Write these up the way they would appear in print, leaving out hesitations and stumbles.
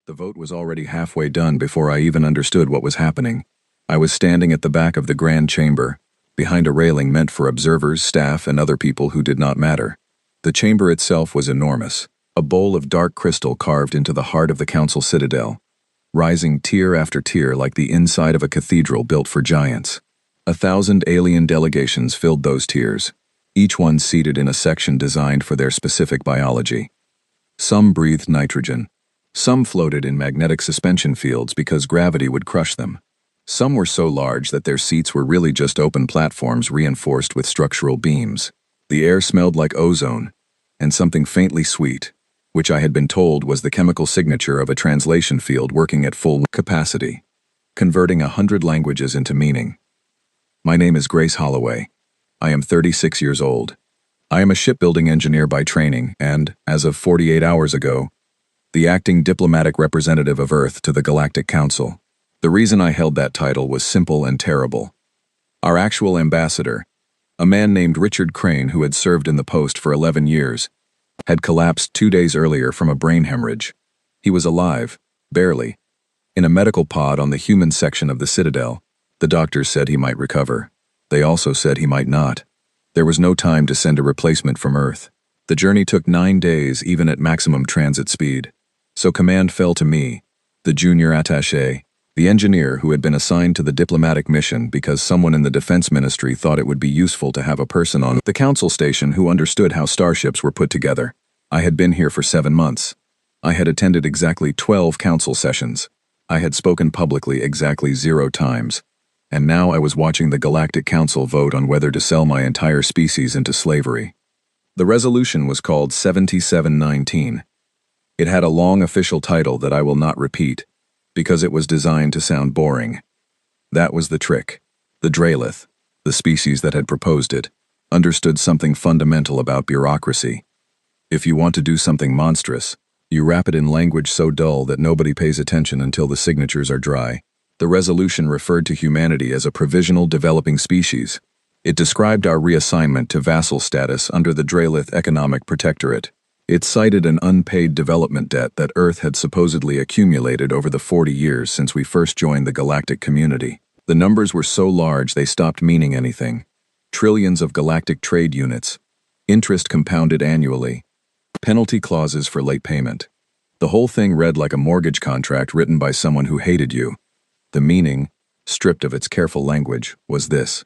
The vote was already halfway done before I even understood what was happening. I was standing at the back of the grand chamber, behind a railing meant for observers, staff, and other people who did not matter. The chamber itself was enormous, a bowl of dark crystal carved into the heart of the council citadel, rising tier after tier like the inside of a cathedral built for giants. 1,000 alien delegations filled those tiers, each one seated in a section designed for their specific biology. Some breathed nitrogen. Some floated in magnetic suspension fields because gravity would crush them. Some were so large that their seats were really just open platforms reinforced with structural beams. The air smelled like ozone, and something faintly sweet, which I had been told was the chemical signature of a translation field working at full capacity, converting 100 languages into meaning. My name is Grace Holloway. I am 36 years old. I am a shipbuilding engineer by training and, as of 48 hours ago, the acting diplomatic representative of Earth to the Galactic Council. The reason I held that title was simple and terrible. Our actual ambassador, a man named Richard Crane who had served in the post for 11 years, had collapsed 2 days earlier from a brain hemorrhage. He was alive, barely, in a medical pod on the human section of the Citadel. The doctors said he might recover. They also said he might not. There was no time to send a replacement from Earth. The journey took 9 days even at maximum transit speed. So command fell to me, the junior attaché, the engineer who had been assigned to the diplomatic mission because someone in the defense ministry thought it would be useful to have a person on the council station who understood how starships were put together. I had been here for 7 months. I had attended exactly 12 council sessions. I had spoken publicly exactly 0 times. And now I was watching the Galactic Council vote on whether to sell my entire species into slavery. The resolution was called 7719. It had a long official title that I will not repeat, because it was designed to sound boring. That was the trick. The Dralith, the species that had proposed it, understood something fundamental about bureaucracy. If you want to do something monstrous, you wrap it in language so dull that nobody pays attention until the signatures are dry. The resolution referred to humanity as a provisional developing species. It described our reassignment to vassal status under the Dralith Economic Protectorate. It cited an unpaid development debt that Earth had supposedly accumulated over the 40 years since we first joined the galactic community. The numbers were so large they stopped meaning anything. Trillions of galactic trade units. Interest compounded annually. Penalty clauses for late payment. The whole thing read like a mortgage contract written by someone who hated you. The meaning, stripped of its careful language, was this: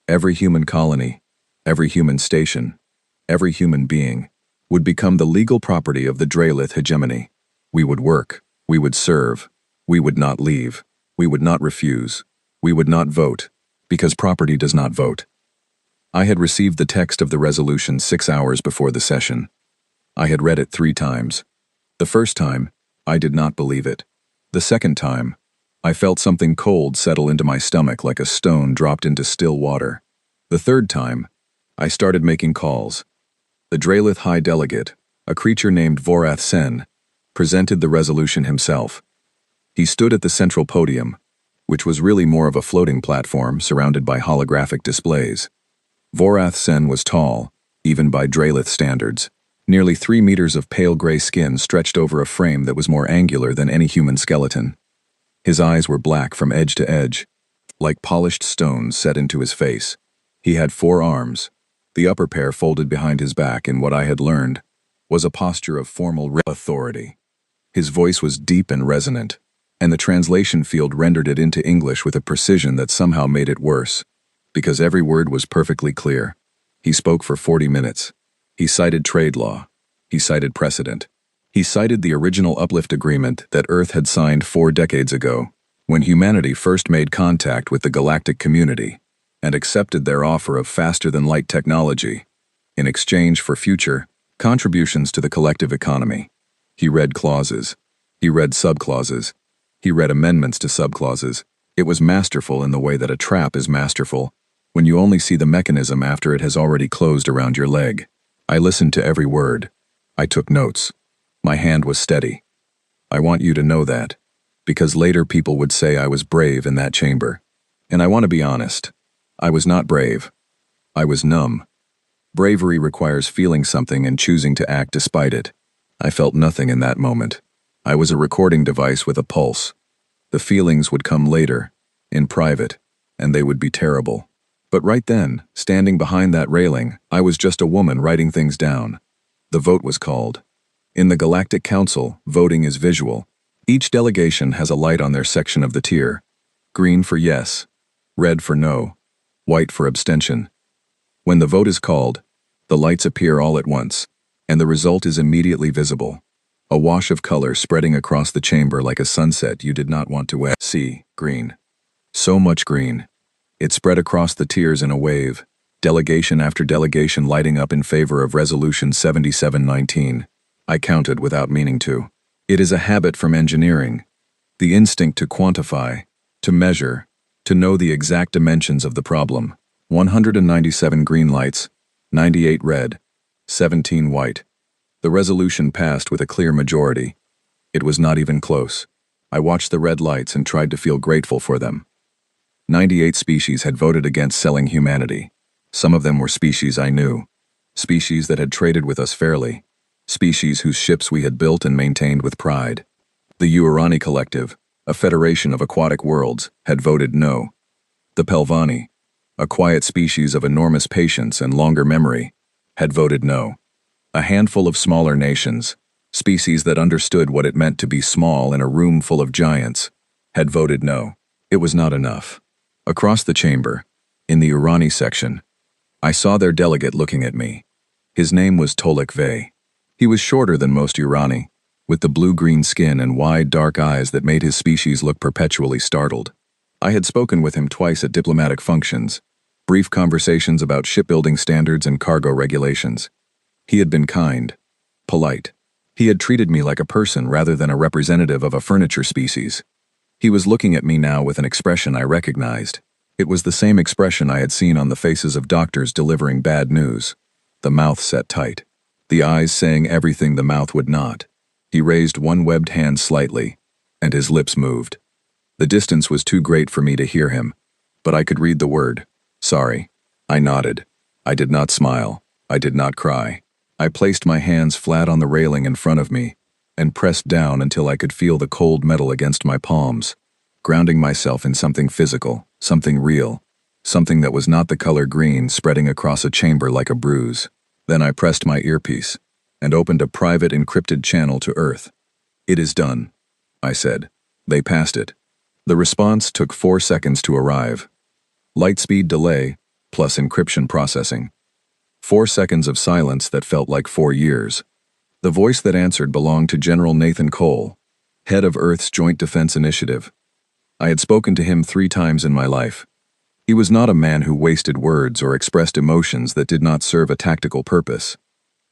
every human colony, every human station, every human being would become the legal property of the Dralith hegemony. We would work, we would serve, we would not leave, we would not refuse, we would not vote, because property does not vote. I had received the text of the resolution 6 hours before the session. I had read it 3 times. The first time, I did not believe it. The second time, I felt something cold settle into my stomach like a stone dropped into still water. The third time, I started making calls. The Dralith High Delegate, a creature named Vorath Sen, presented the resolution himself. He stood at the central podium, which was really more of a floating platform surrounded by holographic displays. Vorath Sen was tall, even by Dralith standards. Nearly 3 meters of pale gray skin stretched over a frame that was more angular than any human skeleton. His eyes were black from edge to edge, like polished stones set into his face. He had 4 arms. The upper pair folded behind his back in what I had learned was a posture of formal authority. His voice was deep and resonant, and the translation field rendered it into English with a precision that somehow made it worse, because every word was perfectly clear. He spoke for 40 minutes. He cited trade law. He cited precedent. He cited the original uplift agreement that Earth had signed 4 decades ago, when humanity first made contact with the galactic community and accepted their offer of faster-than-light technology in exchange for future contributions to the collective economy. He read clauses. He read subclauses. He read amendments to subclauses. It was masterful in the way that a trap is masterful when you only see the mechanism after it has already closed around your leg. I listened to every word. I took notes. My hand was steady. I want you to know that, because later people would say I was brave in that chamber. And I want to be honest. I was not brave. I was numb. Bravery requires feeling something and choosing to act despite it. I felt nothing in that moment. I was a recording device with a pulse. The feelings would come later, in private, and they would be terrible. But right then, standing behind that railing, I was just a woman writing things down. The vote was called. In the Galactic Council, voting is visual. Each delegation has a light on their section of the tier. Green for yes, red for no, white for abstention. When the vote is called, the lights appear all at once, and the result is immediately visible. A wash of color spreading across the chamber like a sunset you did not want to see. Green. So much green. It spread across the tiers in a wave, delegation after delegation lighting up in favor of Resolution 7719. I counted without meaning to. It is a habit from engineering. The instinct to quantify, to measure, to know the exact dimensions of the problem. 197 green lights, 98 red, 17 white. The resolution passed with a clear majority. It was not even close. I watched the red lights and tried to feel grateful for them. 98 species had voted against selling humanity. Some of them were species I knew. Species that had traded with us fairly. Species whose ships we had built and maintained with pride. The Urani Collective, a federation of aquatic worlds, had voted no. The Pelvani, a quiet species of enormous patience and longer memory, had voted no. A handful of smaller nations, species that understood what it meant to be small in a room full of giants, had voted no. It was not enough. Across the chamber, in the Urani section, I saw their delegate looking at me. His name was Tolik Vey. He was shorter than most Urani, with the blue-green skin and wide, dark eyes that made his species look perpetually startled. I had spoken with him twice at diplomatic functions, brief conversations about shipbuilding standards and cargo regulations. He had been kind, polite. He had treated me like a person rather than a representative of a furniture species. He was looking at me now with an expression I recognized. It was the same expression I had seen on the faces of doctors delivering bad news. The mouth set tight. The eyes saying everything the mouth would not. He raised one webbed hand slightly, and his lips moved. The distance was too great for me to hear him, but I could read the word, sorry. I nodded. I did not smile. I did not cry. I placed my hands flat on the railing in front of me and pressed down until I could feel the cold metal against my palms, grounding myself in something physical, something real, something that was not the color green spreading across a chamber like a bruise. Then I pressed my earpiece and opened a private encrypted channel to Earth. It is done, I said. They passed it. The response took 4 seconds to arrive. Lightspeed delay, plus encryption processing. 4 seconds of silence that felt like 4 years. The voice that answered belonged to General Nathan Cole, head of Earth's Joint Defense Initiative. I had spoken to him 3 times in my life. He was not a man who wasted words or expressed emotions that did not serve a tactical purpose.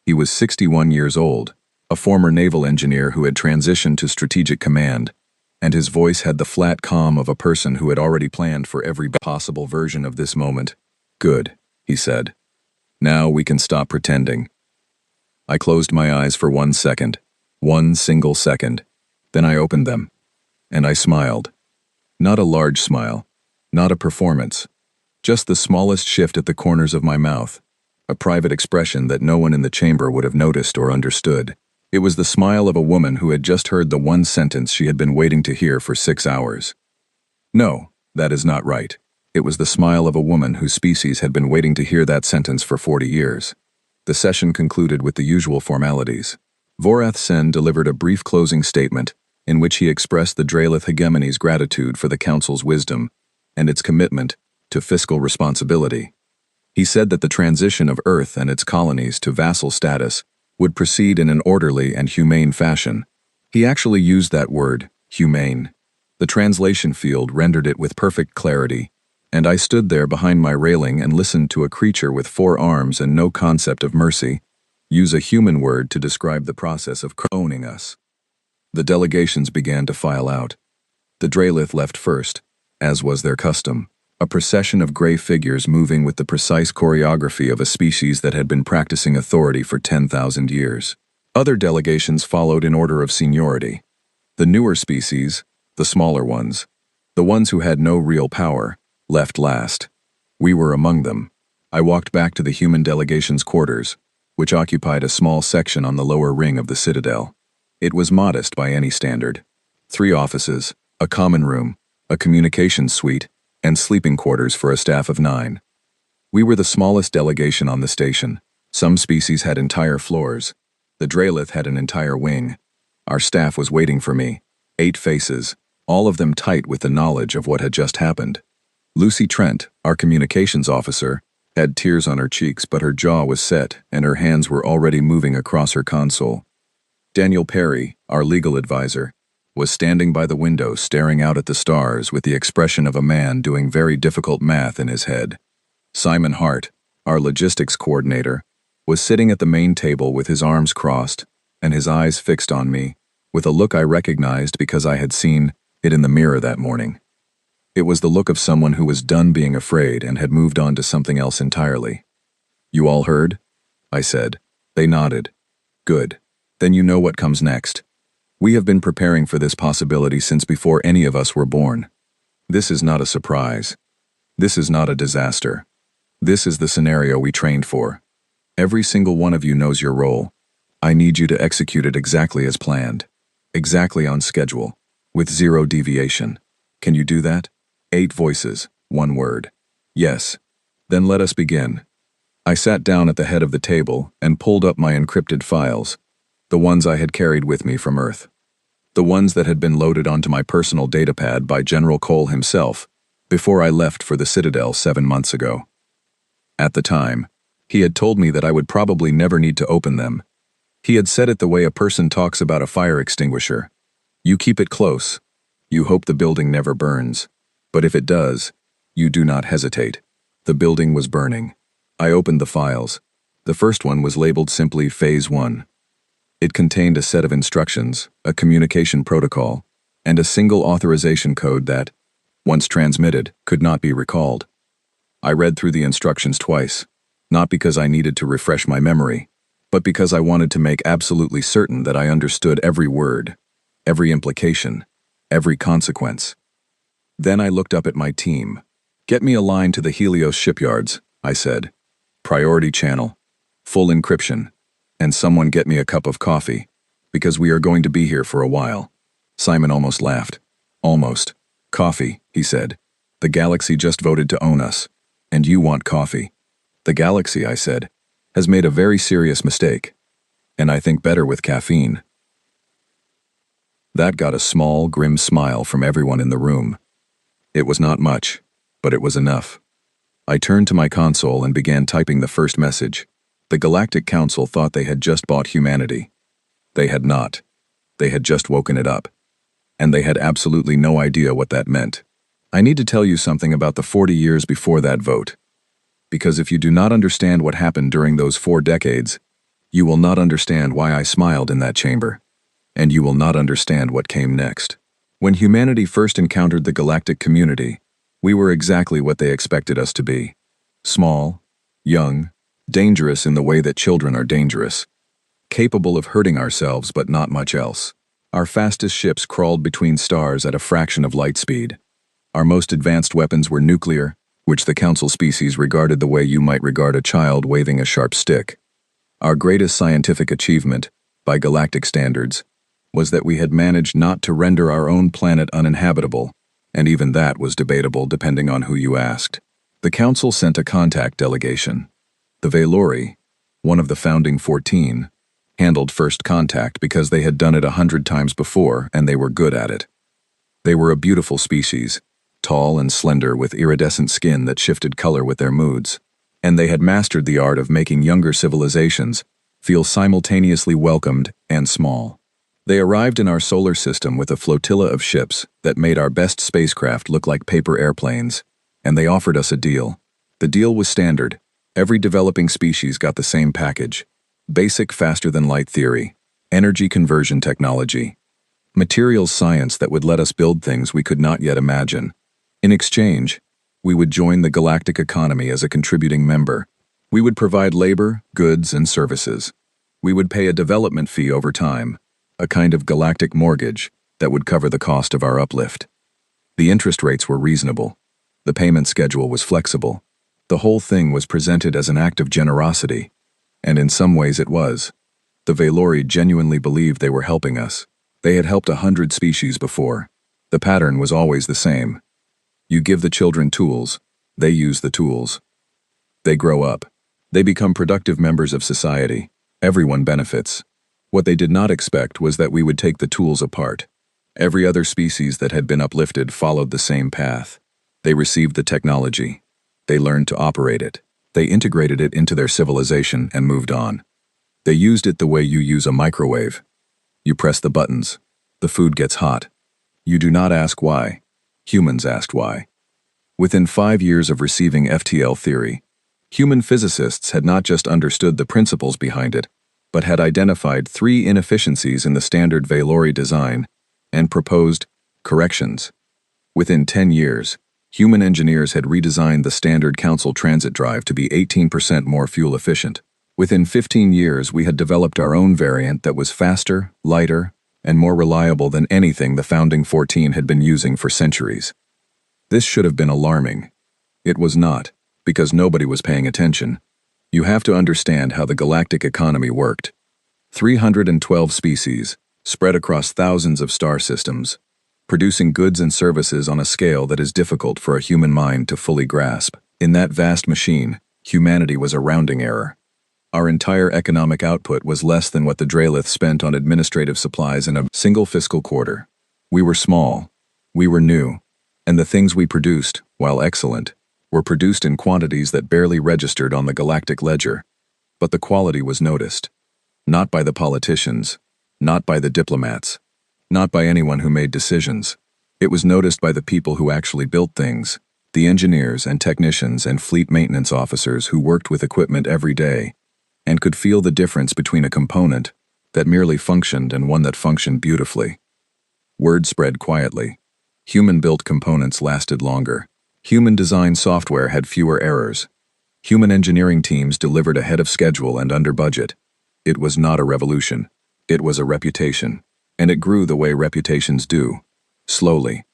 He was 61 years old, a former naval engineer who had transitioned to strategic command, and his voice had the flat calm of a person who had already planned for every possible version of this moment. Good, he said. Now we can stop pretending. I closed my eyes for 1 second, 1 single second. Then I opened them, and I smiled. Not a large smile, not a performance, just the smallest shift at the corners of my mouth, a private expression that no one in the chamber would have noticed or understood. It was the smile of a woman who had just heard the one sentence she had been waiting to hear for 6 hours. No, that is not right. It was the smile of a woman whose species had been waiting to hear that sentence for 40 years. The session concluded with the usual formalities. Vorath Sen delivered a brief closing statement in which he expressed the Draelith hegemony's gratitude for the Council's wisdom and its commitment to fiscal responsibility. He said that the transition of Earth and its colonies to vassal status would proceed in an orderly and humane fashion. He actually used that word, humane. The translation field rendered it with perfect clarity, and I stood there behind my railing and listened to a creature with 4 arms and no concept of mercy use a human word to describe the process of owning us. The delegations began to file out. The Draelith left first, as was their custom, a procession of gray figures moving with the precise choreography of a species that had been practicing authority for 10,000 years. Other delegations followed in order of seniority. The newer species, the smaller ones, the ones who had no real power, left last. We were among them. I walked back to the human delegation's quarters, which occupied a small section on the lower ring of the citadel. It was modest by any standard. 3 offices, a common room, a communications suite, and sleeping quarters for a staff of 9. We were the smallest delegation on the station. Some species had entire floors. The Draelith had an entire wing. Our staff was waiting for me. 8 faces, all of them tight with the knowledge of what had just happened. Lucy Trent, our communications officer, had tears on her cheeks, but her jaw was set and her hands were already moving across her console. Daniel Perry, our legal advisor, was standing by the window staring out at the stars with the expression of a man doing very difficult math in his head. Simon Hart, our logistics coordinator, was sitting at the main table with his arms crossed and his eyes fixed on me, with a look I recognized because I had seen it in the mirror that morning. It was the look of someone who was done being afraid and had moved on to something else entirely. "You all heard?" I said. They nodded. "Good. Then you know what comes next. We have been preparing for this possibility since before any of us were born. This is not a surprise. This is not a disaster. This is the scenario we trained for. Every single one of you knows your role. I need you to execute it exactly as planned. Exactly on schedule. With 0 deviation. Can you do that?" 8 voices, 1 word. "Yes." "Then let us begin." I sat down at the head of the table and pulled up my encrypted files, the ones I had carried with me from Earth. The ones that had been loaded onto my personal datapad by General Cole himself before I left for the Citadel 7 months ago. At the time, he had told me that I would probably never need to open them. He had said it the way a person talks about a fire extinguisher. You keep it close. You hope the building never burns. But if it does, you do not hesitate. The building was burning. I opened the files. The first one was labeled simply Phase 1. It contained a set of instructions, a communication protocol, and a single authorization code that, once transmitted, could not be recalled. I read through the instructions twice, not because I needed to refresh my memory, but because I wanted to make absolutely certain that I understood every word, every implication, every consequence. Then I looked up at my team. "Get me a line to the Helios shipyards," I said. "Priority channel, full encryption, and someone get me a cup of coffee, because we are going to be here for a while." Simon almost laughed. "Almost. Coffee," he said. "The galaxy just voted to own us, and you want coffee." "The galaxy," I said, "has made a very serious mistake, and I think better with caffeine." That got a small, grim smile from everyone in the room. It was not much, but it was enough. I turned to my console and began typing the first message. The Galactic Council thought they had just bought humanity. They had not. They had just woken it up. And they had absolutely no idea what that meant. I need to tell you something about the 40 years before that vote. Because if you do not understand what happened during those 4 decades, you will not understand why I smiled in that chamber. And you will not understand what came next. When humanity first encountered the galactic community, we were exactly what they expected us to be. Small, young, dangerous in the way that children are dangerous. Capable of hurting ourselves but not much else. Our fastest ships crawled between stars at a fraction of light speed. Our most advanced weapons were nuclear, which the Council species regarded the way you might regard a child waving a sharp stick. Our greatest scientific achievement, by galactic standards, was that we had managed not to render our own planet uninhabitable, and even that was debatable depending on who you asked. The Council sent a contact delegation. The Valori, one of the founding 14, handled first contact because they had done it 100 times before and they were good at it. They were a beautiful species, tall and slender with iridescent skin that shifted color with their moods, and they had mastered the art of making younger civilizations feel simultaneously welcomed and small. They arrived in our solar system with a flotilla of ships that made our best spacecraft look like paper airplanes, and they offered us a deal. The deal was standard. Every developing species got the same package. Basic faster-than-light theory, energy conversion technology, materials science that would let us build things we could not yet imagine. In exchange, we would join the galactic economy as a contributing member. We would provide labor, goods, and services. We would pay a development fee over time, a kind of galactic mortgage that would cover the cost of our uplift. The interest rates were reasonable. The payment schedule was flexible. The whole thing was presented as an act of generosity, and in some ways it was. The Valori genuinely believed they were helping us. They had helped 100 species before. The pattern was always the same. You give the children tools, they use the tools. They grow up. They become productive members of society. Everyone benefits. What they did not expect was that we would take the tools apart. Every other species that had been uplifted followed the same path. They received the technology. They learned to operate it. They integrated it into their civilization and moved on. They used it the way you use a microwave. You press the buttons. The food gets hot. You do not ask why. Humans asked why. Within 5 years of receiving FTL theory, human physicists had not just understood the principles behind it, but had identified 3 inefficiencies in the standard Valori design and proposed corrections. Within 10 years, human engineers had redesigned the standard Council transit drive to be 18% more fuel efficient. Within 15 years, we had developed our own variant that was faster, lighter, and more reliable than anything the founding 14 had been using for centuries. This should have been alarming. It was not, because nobody was paying attention. You have to understand how the galactic economy worked. 312 species, spread across thousands of star systems, producing goods and services on a scale that is difficult for a human mind to fully grasp. In that vast machine, humanity was a rounding error. Our entire economic output was less than what the Dralith spent on administrative supplies in a single fiscal quarter. We were small. We were new. And the things we produced, while excellent, were produced in quantities that barely registered on the galactic ledger. But the quality was noticed. Not by the politicians. Not by the diplomats. Not by anyone who made decisions. It was noticed by the people who actually built things, the engineers and technicians and fleet maintenance officers who worked with equipment every day, and could feel the difference between a component that merely functioned and one that functioned beautifully. Word spread quietly. Human-built components lasted longer. Human-designed software had fewer errors. Human engineering teams delivered ahead of schedule and under budget. It was not a revolution. It was a reputation. And it grew the way reputations do. Slowly.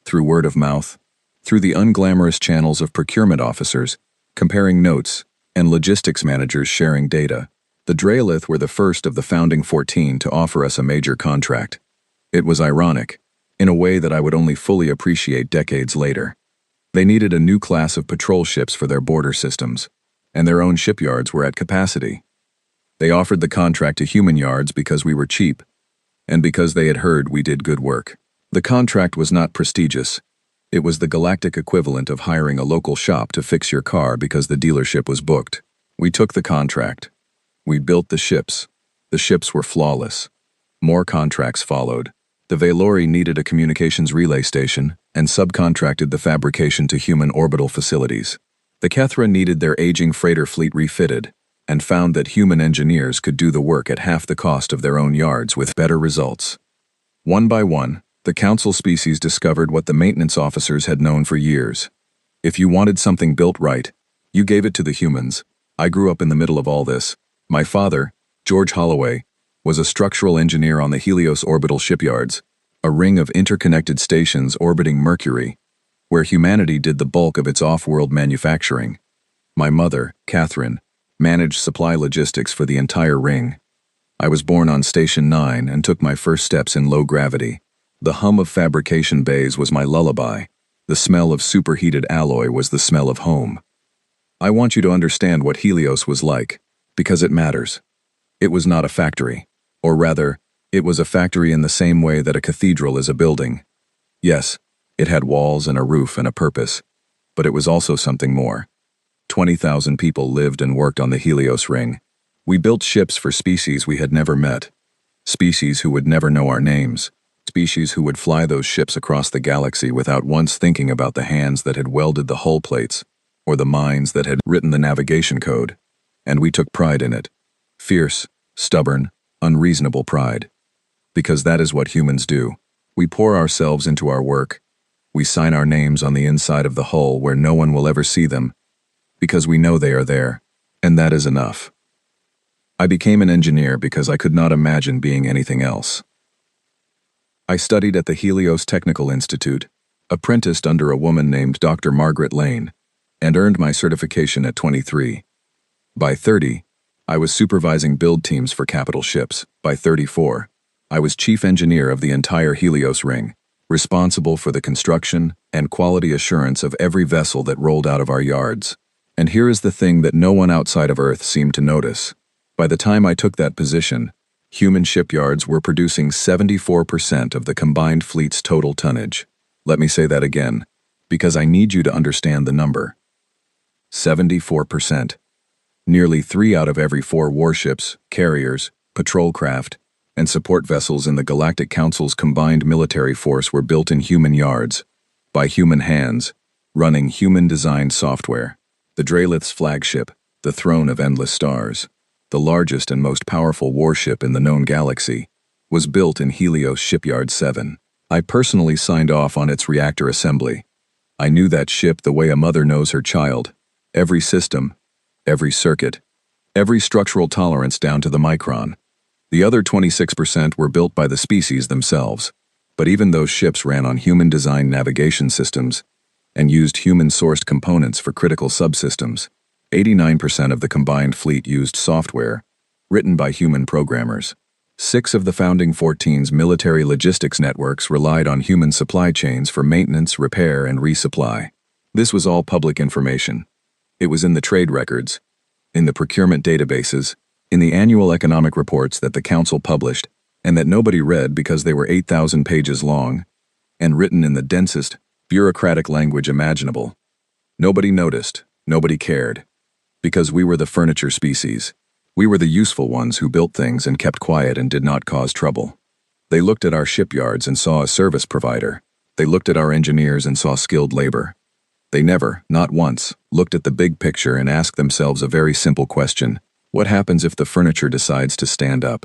Through word of mouth. Through the unglamorous channels of procurement officers, comparing notes, and logistics managers sharing data. The Dralith were the first of the founding 14 to offer us a major contract. It was ironic, in a way that I would only fully appreciate decades later. They needed a new class of patrol ships for their border systems, and their own shipyards were at capacity. They offered the contract to human yards because we were cheap, and because they had heard we did good work. The contract was not prestigious. It was the galactic equivalent of hiring a local shop to fix your car because the dealership was booked. We took the contract. We built the ships. The ships were flawless. More contracts followed. The Valori needed a communications relay station and subcontracted the fabrication to human orbital facilities. The Kethra needed their aging freighter fleet refitted and found that human engineers could do the work at half the cost of their own yards with better results. One by one, the Council species discovered what the maintenance officers had known for years. If you wanted something built right, you gave it to the humans. I grew up in the middle of all this. My father, George Holloway, was a structural engineer on the Helios orbital shipyards, a ring of interconnected stations orbiting Mercury, where humanity did the bulk of its off-world manufacturing. My mother, Catherine, managed supply logistics for the entire ring. I was born on Station 9 and took my first steps in low gravity. The hum of fabrication bays was my lullaby. The smell of superheated alloy was the smell of home. I want you to understand what Helios was like, because it matters. It was not a factory. Or rather, it was a factory in the same way that a cathedral is a building. Yes, it had walls and a roof and a purpose, but it was also something more. 20,000 people lived and worked on the Helios ring. We built ships for species we had never met. Species who would never know our names. Species who would fly those ships across the galaxy without once thinking about the hands that had welded the hull plates, or the minds that had written the navigation code. And we took pride in it. Fierce, stubborn, unreasonable pride. Because that is what humans do. We pour ourselves into our work. We sign our names on the inside of the hull where no one will ever see them, because we know they are there, and that is enough. I became an engineer because I could not imagine being anything else. I studied at the Helios Technical Institute, apprenticed under a woman named Dr. Margaret Lane, and earned my certification at 23. By 30, I was supervising build teams for capital ships. By 34, I was chief engineer of the entire Helios ring, responsible for the construction and quality assurance of every vessel that rolled out of our yards. And here is the thing that no one outside of Earth seemed to notice. By the time I took that position, human shipyards were producing 74% of the combined fleet's total tonnage. Let me say that again, because I need you to understand the number. 74%. Nearly 3 out of every 4 warships, carriers, patrol craft, and support vessels in the Galactic Council's combined military force were built in human yards, by human hands, running human-designed software. The Drelith's flagship, the Throne of Endless Stars, the largest and most powerful warship in the known galaxy, was built in Helios Shipyard 7. I personally signed off on its reactor assembly. I knew that ship the way a mother knows her child. Every system, every circuit, every structural tolerance down to the micron. The other 26% were built by the species themselves. But even those ships ran on human-designed navigation systems and used human-sourced components for critical subsystems. 89% of the combined fleet used software, written by human programmers. 6 of the founding 14's military logistics networks relied on human supply chains for maintenance, repair, and resupply. This was all public information. It was in the trade records, in the procurement databases, in the annual economic reports that the Council published, and that nobody read because they were 8,000 pages long, and written in the densest, bureaucratic language imaginable. Nobody noticed, nobody cared, because we were the furniture species. We were the useful ones who built things and kept quiet and did not cause trouble. They looked at our shipyards and saw a service provider. They looked at our engineers and saw skilled labor. They never, not once, looked at the big picture and asked themselves a very simple question. What happens if the furniture decides to stand up?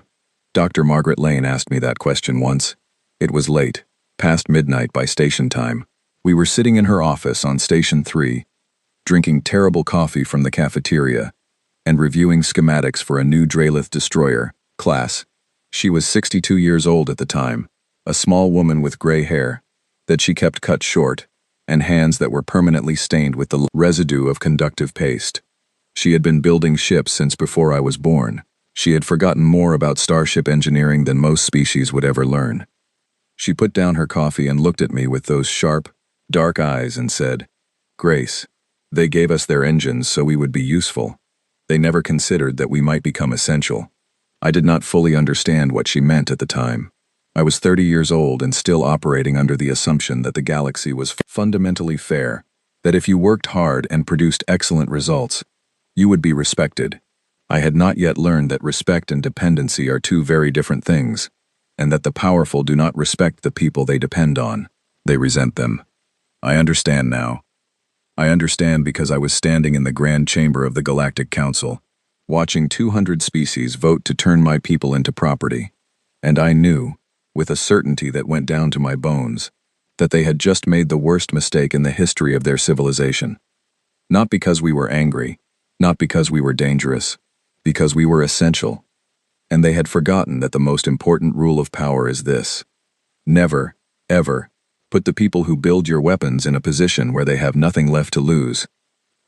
Dr. Margaret Lane asked me that question once. It was late, past midnight by station time. We were sitting in her office on Station 3, drinking terrible coffee from the cafeteria, and reviewing schematics for a new Drelith destroyer, class. She was 62 years old at the time, a small woman with gray hair, that she kept cut short, and hands that were permanently stained with the residue of conductive paste. She had been building ships since before I was born. She had forgotten more about starship engineering than most species would ever learn. She put down her coffee and looked at me with those sharp, dark eyes and said, "Grace, they gave us their engines so we would be useful. They never considered that we might become essential." I did not fully understand what she meant at the time. I was 30 years old and still operating under the assumption that the galaxy was fundamentally fair, that if you worked hard and produced excellent results, you would be respected. I had not yet learned that respect and dependency are 2 very different things, and that the powerful do not respect the people they depend on. They resent them. I understand now. I understand because I was standing in the Grand Chamber of the Galactic Council, watching 200 species vote to turn my people into property, and I knew, with a certainty that went down to my bones, that they had just made the worst mistake in the history of their civilization. Not because we were angry, not because we were dangerous, because we were essential. And they had forgotten that the most important rule of power is this: never, ever, put the people who build your weapons in a position where they have nothing left to lose.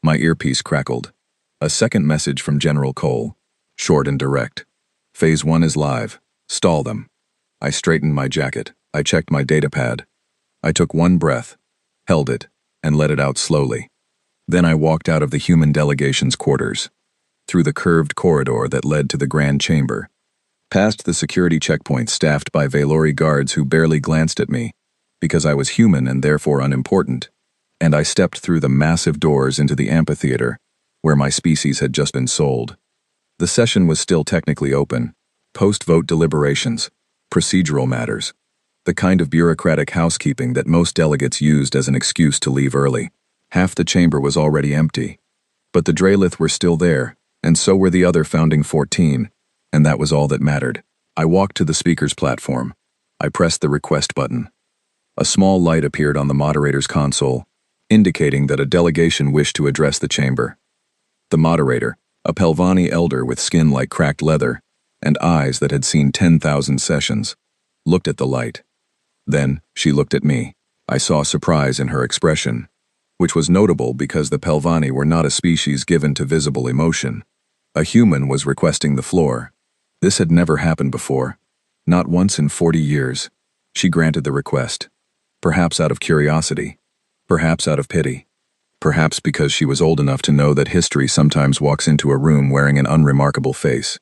My earpiece crackled. A second message from General Cole, short and direct. Phase 1 is live. Stall them. I straightened my jacket. I checked my datapad. I took one breath, held it, and let it out slowly. Then I walked out of the human delegation's quarters, through the curved corridor that led to the Grand Chamber, past the security checkpoint staffed by Valori guards who barely glanced at me, because I was human and therefore unimportant, and I stepped through the massive doors into the amphitheater, where my species had just been sold. The session was still technically open. Post-vote deliberations, procedural matters, the kind of bureaucratic housekeeping that most delegates used as an excuse to leave early. Half the chamber was already empty. But the Drelith were still there, and so were the other founding 14, and that was all that mattered. I walked to the speaker's platform. I pressed the request button. A small light appeared on the moderator's console, indicating that a delegation wished to address the chamber. The moderator, a Pelvani elder with skin like cracked leather, and eyes that had seen 10,000 sessions, looked at the light. Then, she looked at me. I saw surprise in her expression, which was notable because the Pelvani were not a species given to visible emotion. A human was requesting the floor. This had never happened before. Not once in 40 years. She granted the request. Perhaps out of curiosity. Perhaps out of pity. Perhaps because she was old enough to know that history sometimes walks into a room wearing an unremarkable face.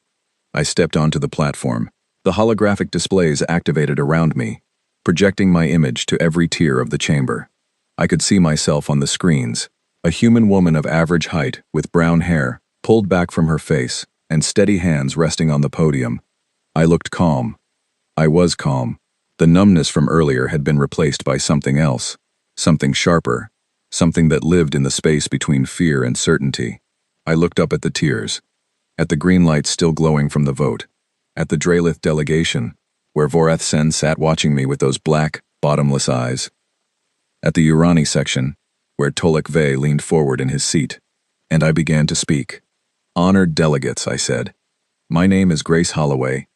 I stepped onto the platform. The holographic displays activated around me, projecting my image to every tier of the chamber. I could see myself on the screens, a human woman of average height with brown hair, pulled back from her face, and steady hands resting on the podium. I looked calm. I was calm. The numbness from earlier had been replaced by something else, something sharper, something that lived in the space between fear and certainty. I looked up at the tiers, at the green light still glowing from the vote, at the Dralith delegation, where Vorath Sen sat watching me with those black, bottomless eyes, at the Urani section, where Tolek Vey leaned forward in his seat, and I began to speak. Honored delegates, I said. My name is Grace Holloway.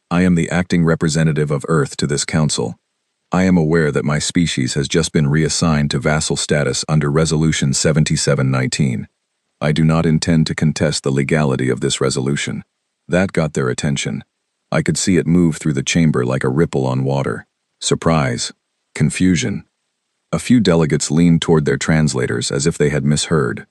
I am the acting representative of Earth to this council. I am aware that my species has just been reassigned to vassal status under Resolution 7719. I do not intend to contest the legality of this resolution. That got their attention. I could see it move through the chamber like a ripple on water. Surprise. Confusion. A few delegates leaned toward their translators as if they had misheard.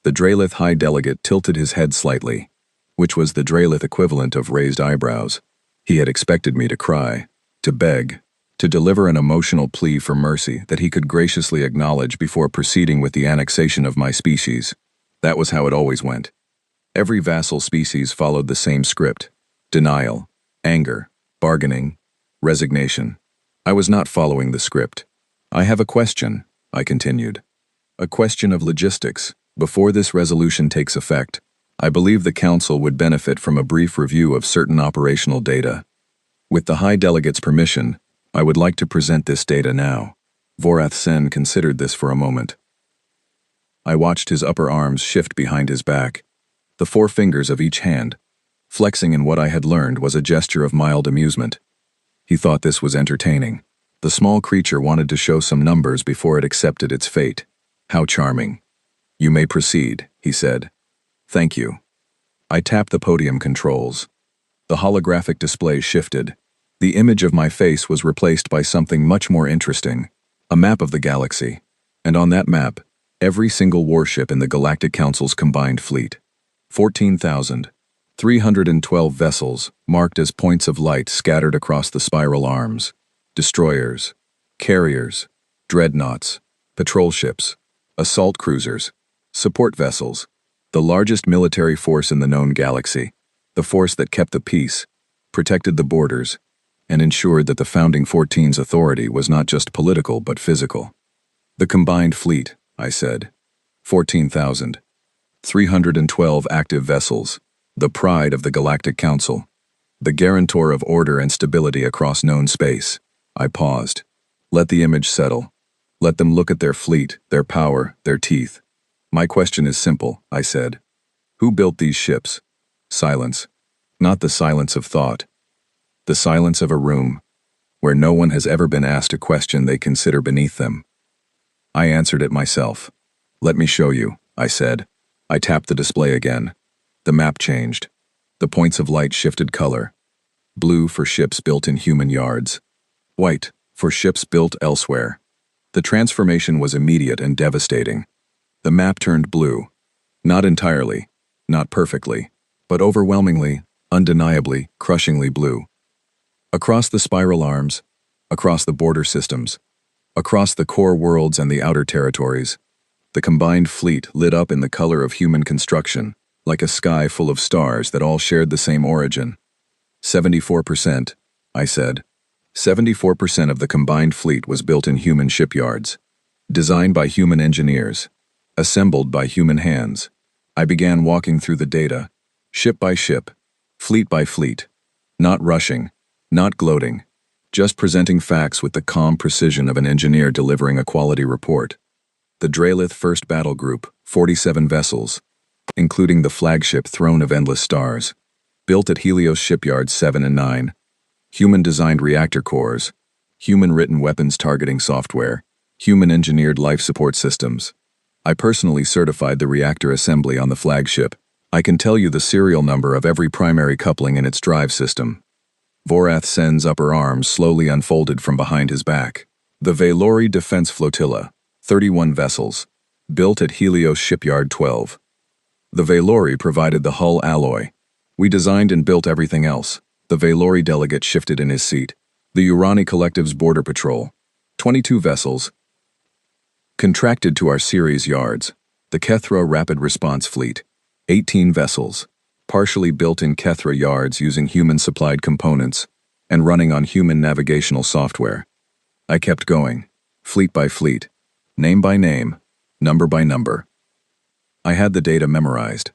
The Dralith High Delegate tilted his head slightly, which was the Dralith equivalent of raised eyebrows. He had expected me to cry, to beg, to deliver an emotional plea for mercy that he could graciously acknowledge before proceeding with the annexation of my species. That was how it always went. Every vassal species followed the same script: denial, anger, bargaining, resignation. I was not following the script. I have a question, I continued. A question of logistics. Before this resolution takes effect, I believe the Council would benefit from a brief review of certain operational data. With the High Delegate's permission, I would like to present this data now. Vorath Sen considered this for a moment. I watched his upper arms shift behind his back, the 4 fingers of each hand. Flexing in what I had learned was a gesture of mild amusement. He thought this was entertaining. The small creature wanted to show some numbers before it accepted its fate. How charming. You may proceed, he said. Thank you. I tapped the podium controls. The holographic display shifted. The image of my face was replaced by something much more interesting, a map of the galaxy. And on that map, every single warship in the Galactic Council's combined fleet. 14,312 vessels, marked as points of light scattered across the spiral arms. Destroyers, carriers, dreadnoughts, patrol ships, assault cruisers, support vessels, the largest military force in the known galaxy, the force that kept the peace, protected the borders, and ensured that the Founding 14's authority was not just political but physical. The combined fleet, I said. 14,312 active vessels, the pride of the Galactic Council, the guarantor of order and stability across known space. I paused. Let the image settle. Let them look at their fleet, their power, their teeth. My question is simple, I said. Who built these ships? Silence. Not the silence of thought. The silence of a room, where no one has ever been asked a question they consider beneath them. I answered it myself. Let me show you, I said. I tapped the display again. The map changed. The points of light shifted color. Blue for ships built in human yards. White for ships built elsewhere. The transformation was immediate and devastating. The map turned blue. Not entirely, not perfectly, but overwhelmingly, undeniably, crushingly blue. Across the spiral arms, across the border systems, across the core worlds and the outer territories, the combined fleet lit up in the color of human construction, like a sky full of stars that all shared the same origin. 74%, I said. 74% of the combined fleet was built in human shipyards, designed by human engineers, assembled by human hands. I began walking through the data, ship by ship, fleet by fleet, not rushing, not gloating, just presenting facts with the calm precision of an engineer delivering a quality report. The Dralith First Battle Group, 47 vessels, including the flagship Throne of Endless Stars, built at Helios Shipyards 7 and 9, human-designed reactor cores, human-written weapons targeting software, human-engineered life support systems. I personally certified the reactor assembly on the flagship, I can tell you the serial number of every primary coupling in its drive system. Vorath Sen's upper arms slowly unfolded from behind his back. The Valori Defense Flotilla, 31 vessels, built at Helios Shipyard 12. The Valori provided the hull alloy. We designed and built everything else. The Valori delegate shifted in his seat. The Urani Collective's border patrol, 22 vessels, contracted to our series yards. The Kethra Rapid Response Fleet, 18 vessels, partially built in Kethra yards using human-supplied components and running on human navigational software. I kept going, fleet by fleet, name by name, number by number. I had the data memorized.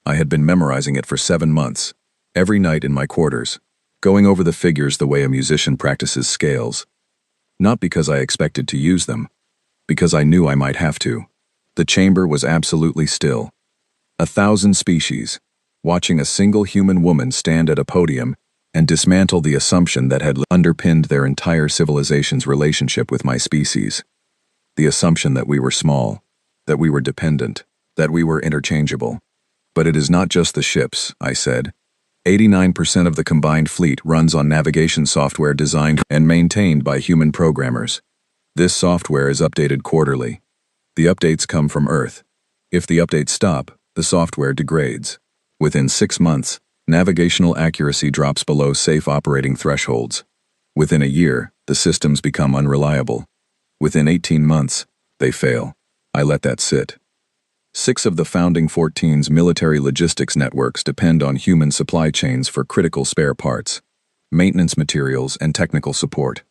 I had been memorizing it for 7 months, every night in my quarters, going over the figures the way a musician practices scales. Not because I expected to use them, because I knew I might have to. The chamber was absolutely still. 1,000 species, watching a single human woman stand at a podium and dismantle the assumption that had underpinned their entire civilization's relationship with my species. The assumption that we were small, that we were dependent, that we were interchangeable. But it is not just the ships, I said. 89% of the combined fleet runs on navigation software designed and maintained by human programmers. This software is updated quarterly. The updates come from Earth. If the updates stop, the software degrades. Within 6 months, navigational accuracy drops below safe operating thresholds. Within a year, the systems become unreliable. Within 18 months, they fail. I let that sit. 6 of the founding 14's military logistics networks depend on human supply chains for critical spare parts, maintenance materials, and technical support.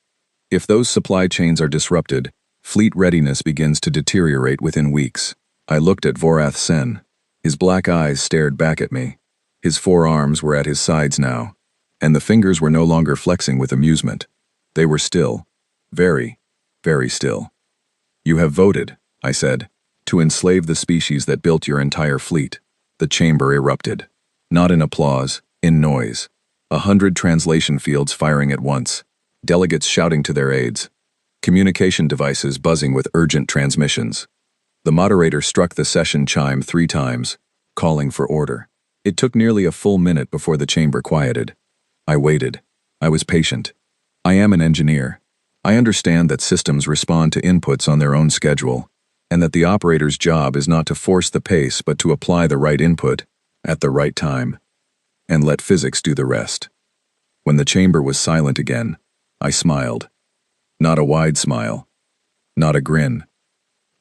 If those supply chains are disrupted, fleet readiness begins to deteriorate within weeks. I looked at Vorath Sen. His black eyes stared back at me. His 4 arms were at his sides now, and the fingers were no longer flexing with amusement. They were still. Very, very still. You have voted, I said, to enslave the species that built your entire fleet. The chamber erupted. Not in applause, in noise. 100 translation fields firing at once. Delegates shouting to their aides. Communication devices buzzing with urgent transmissions. The moderator struck the session chime 3 times, calling for order. It took nearly a full minute before the chamber quieted. I waited. I was patient. I am an engineer. I understand that systems respond to inputs on their own schedule, and that the operator's job is not to force the pace but to apply the right input, at the right time, and let physics do the rest. When the chamber was silent again, I smiled. Not a wide smile. Not a grin.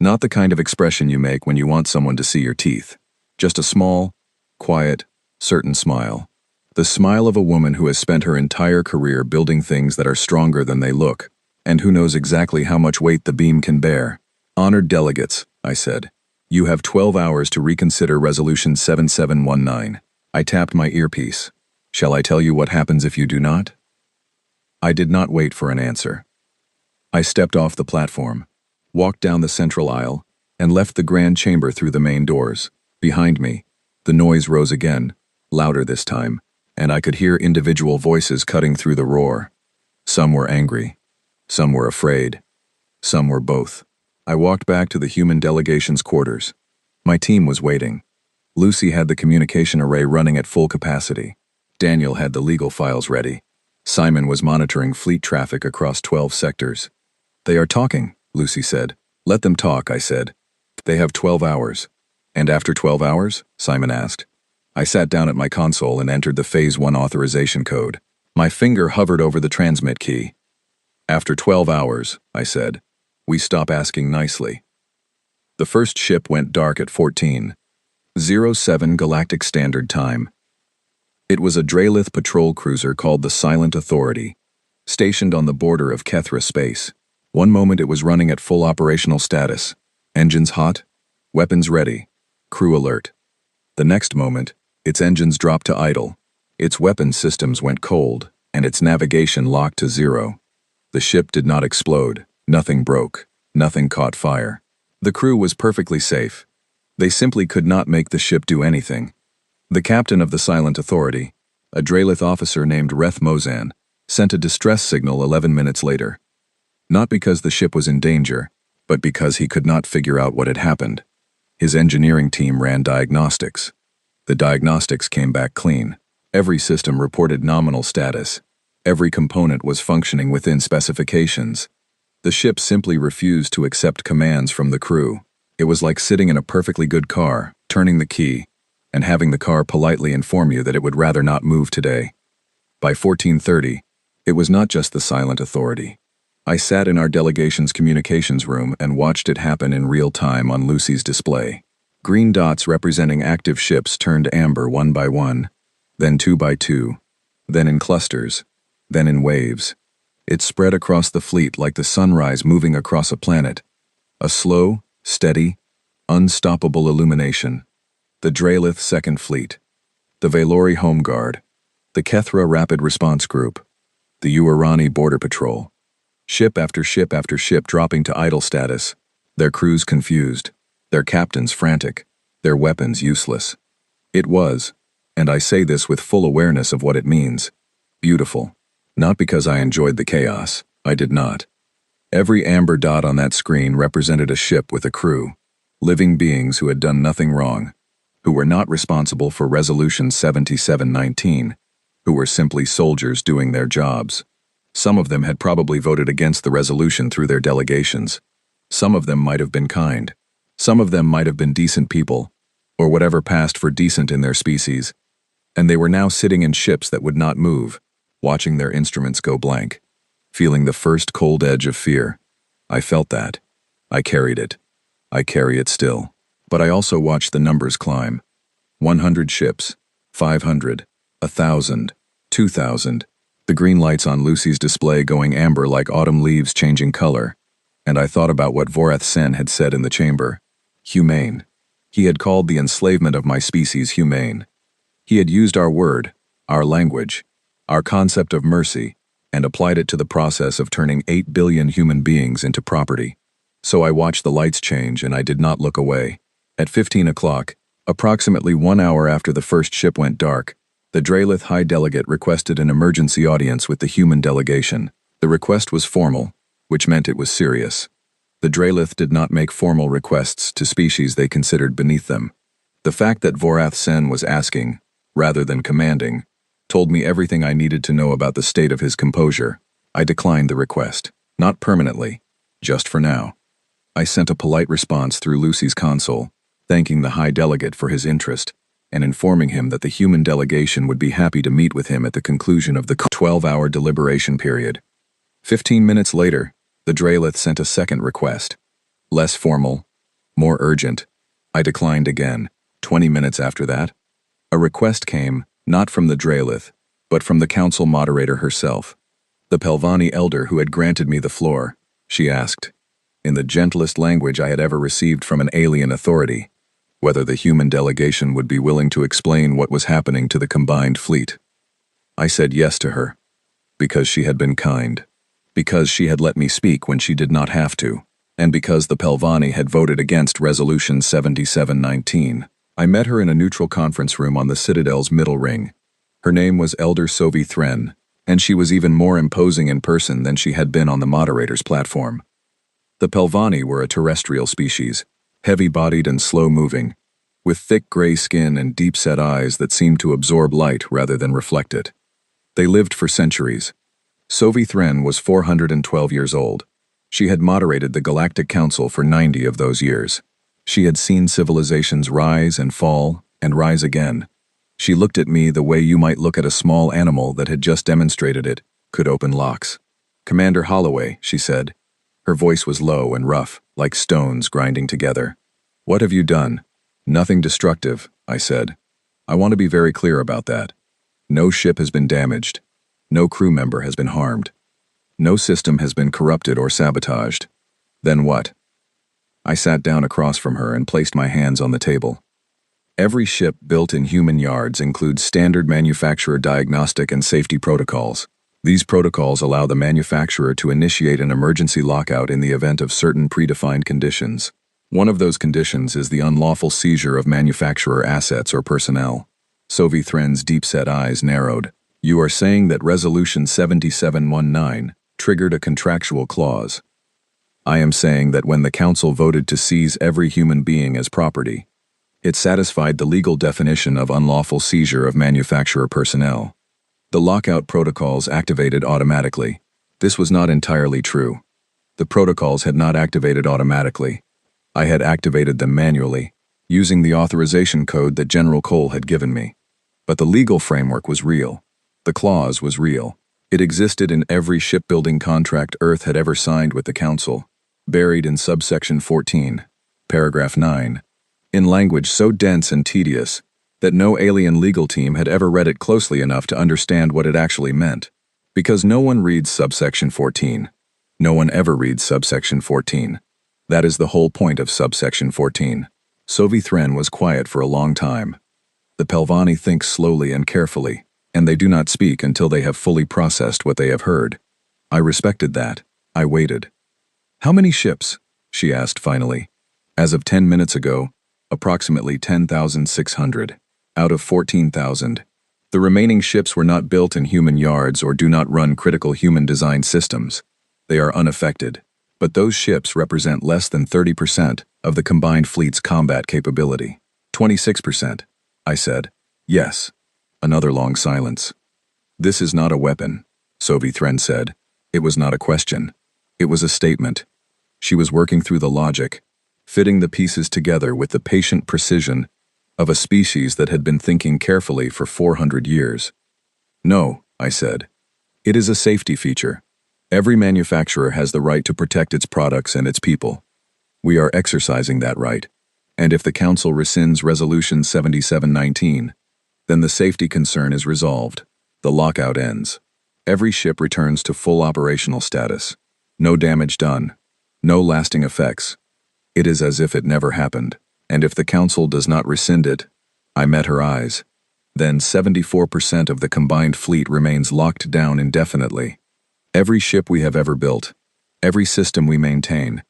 Not the kind of expression you make when you want someone to see your teeth. Just a small, quiet, certain smile. The smile of a woman who has spent her entire career building things that are stronger than they look, and who knows exactly how much weight the beam can bear. Honored delegates, I said, you have 12 hours to reconsider Resolution 7719. I tapped my earpiece. Shall I tell you what happens if you do not? I did not wait for an answer. I stepped off the platform, walked down the central aisle, and left the grand chamber through the main doors. Behind me, the noise rose again, louder this time, and I could hear individual voices cutting through the roar. Some were angry. Some were afraid. Some were both. I walked back to the human delegation's quarters. My team was waiting. Lucy had the communication array running at full capacity. Daniel had the legal files ready. Simon was monitoring fleet traffic across 12 sectors. They are talking, Lucy said. Let them talk, I said. They have 12 hours. And after 12 hours? Simon asked. I sat down at my console and entered the Phase 1 authorization code. My finger hovered over the transmit key. After 12 hours, I said, we stop asking nicely. The first ship went dark at 14:07 Galactic Standard Time. It was a Dralith patrol cruiser called the Silent Authority, stationed on the border of Kethra space. One moment it was running at full operational status, engines hot, weapons ready, crew alert. The next moment, its engines dropped to idle, its weapons systems went cold, and its navigation locked to 0. The ship did not explode, nothing broke, nothing caught fire. The crew was perfectly safe. They simply could not make the ship do anything. The captain of the Silent Authority, a Dralith officer named Reth Mozan, sent a distress signal 11 minutes later. Not because the ship was in danger, but because he could not figure out what had happened. His engineering team ran diagnostics. The diagnostics came back clean. Every system reported nominal status. Every component was functioning within specifications. The ship simply refused to accept commands from the crew. It was like sitting in a perfectly good car, turning the key, and having the car politely inform you that it would rather not move today. By 14:30, it was not just the silent authority. I sat in our delegation's communications room and watched it happen in real time on Lucy's display. Green dots representing active ships turned amber one by one, then two by two, then in clusters, then in waves. It spread across the fleet like the sunrise moving across a planet. A slow, steady, unstoppable illumination. The Drelith Second Fleet, the Valori Home Guard, the Kethra Rapid Response Group, the Uarani Border Patrol. Ship after ship after ship dropping to idle status, their crews confused, their captains frantic, their weapons useless. It was, and I say this with full awareness of what it means, beautiful. Not because I enjoyed the chaos, I did not. Every amber dot on that screen represented a ship with a crew, living beings who had done nothing wrong, who were not responsible for Resolution 7719, who were simply soldiers doing their jobs. Some of them had probably voted against the resolution through their delegations. Some of them might have been kind. Some of them might have been decent people, or whatever passed for decent in their species. And they were now sitting in ships that would not move, watching their instruments go blank, feeling the first cold edge of fear. I felt that. I carried it. I carry it still. But I also watched the numbers climb. 100 ships, 500, 1,000, 2,000. The green lights on Lucy's display going amber like autumn leaves changing color, and I thought about what Vorath Sen had said in the chamber. Humane. He had called the enslavement of my species humane. He had used our word, our language, our concept of mercy, and applied it to the process of turning 8 billion human beings into property. So I watched the lights change and I did not look away. At 15 o'clock, approximately 1 hour after the first ship went dark, the Drelith High Delegate requested an emergency audience with the human delegation. The request was formal, which meant it was serious. The Drelith did not make formal requests to species they considered beneath them. The fact that Vorath Sen was asking, rather than commanding, told me everything I needed to know about the state of his composure. I declined the request, not permanently, just for now. I sent a polite response through Lucy's console, thanking the High Delegate for his interest, and informing him that the human delegation would be happy to meet with him at the conclusion of the 12-hour deliberation period. 15 minutes later, the Drelith sent a second request. Less formal, more urgent. I declined again. 20 minutes after that, a request came, not from the Drelith, but from the council moderator herself. The Pelvani elder who had granted me the floor, she asked, in the gentlest language I had ever received from an alien authority, whether the human delegation would be willing to explain what was happening to the combined fleet. I said yes to her, because she had been kind, because she had let me speak when she did not have to, and because the Pelvani had voted against Resolution 7719. I met her in a neutral conference room on the Citadel's middle ring. Her name was Elder Sovi Thren, and she was even more imposing in person than she had been on the moderator's platform. The Pelvani were a terrestrial species, heavy-bodied and slow-moving, with thick gray skin and deep-set eyes that seemed to absorb light rather than reflect it. They lived for centuries. Sovi Thren was 412 years old. She had moderated the Galactic Council for 90 of those years. She had seen civilizations rise and fall and rise again. She looked at me the way you might look at a small animal that had just demonstrated it could open locks. "Commander Holloway," she said. Her voice was low and rough, like stones grinding together. "What have you done?" "Nothing destructive," I said. "I want to be very clear about that. No ship has been damaged. No crew member has been harmed. No system has been corrupted or sabotaged. Then what?" I sat down across from her and placed my hands on the table. Every ship built in human yards includes standard manufacturer diagnostic and safety protocols. These protocols allow the manufacturer to initiate an emergency lockout in the event of certain predefined conditions. One of those conditions is the unlawful seizure of manufacturer assets or personnel. Sovi Thren's deep-set eyes narrowed. "You are saying that Resolution 7719 triggered a contractual clause." "I am saying that when the Council voted to seize every human being as property, It satisfied the legal definition of unlawful seizure of manufacturer personnel. The lockout protocols activated automatically. This was not entirely true. The protocols had not activated automatically. I had activated them manually, using the authorization code that General Cole had given me. But the legal framework was real. The clause was real. It existed in every shipbuilding contract Earth had ever signed with the Council, buried in subsection 14, paragraph 9, in language so dense and tedious that no alien legal team had ever read it closely enough to understand what it actually meant. Because no one reads subsection 14. No one ever reads subsection 14. That is the whole point of subsection 14. Sovithren was quiet for a long time. The Pelvani think slowly and carefully, and they do not speak until they have fully processed what they have heard. I respected that. I waited. "How many ships?" she asked finally. As of 10 minutes ago, approximately 10,600, out of 14,000. The remaining ships were not built in human yards or do not run critical human design systems. They are unaffected, but those ships represent less than 30% of the combined fleet's combat capability. 26%, I said. Yes. Another long silence. "This is not a weapon," Sovithren said. It was not a question. It was a statement. She was working through the logic, fitting the pieces together with the patient precision of a species that had been thinking carefully for 400 years. "No," I said. "It is a safety feature. Every manufacturer has the right to protect its products and its people. We are exercising that right. And if the Council rescinds Resolution 7719, then the safety concern is resolved. The lockout ends. Every ship returns to full operational status. No damage done. No lasting effects. It is as if it never happened. And if the Council does not rescind it," I met her eyes, "then 74% of the combined fleet remains locked down indefinitely. Every ship we have ever built, every system we maintain,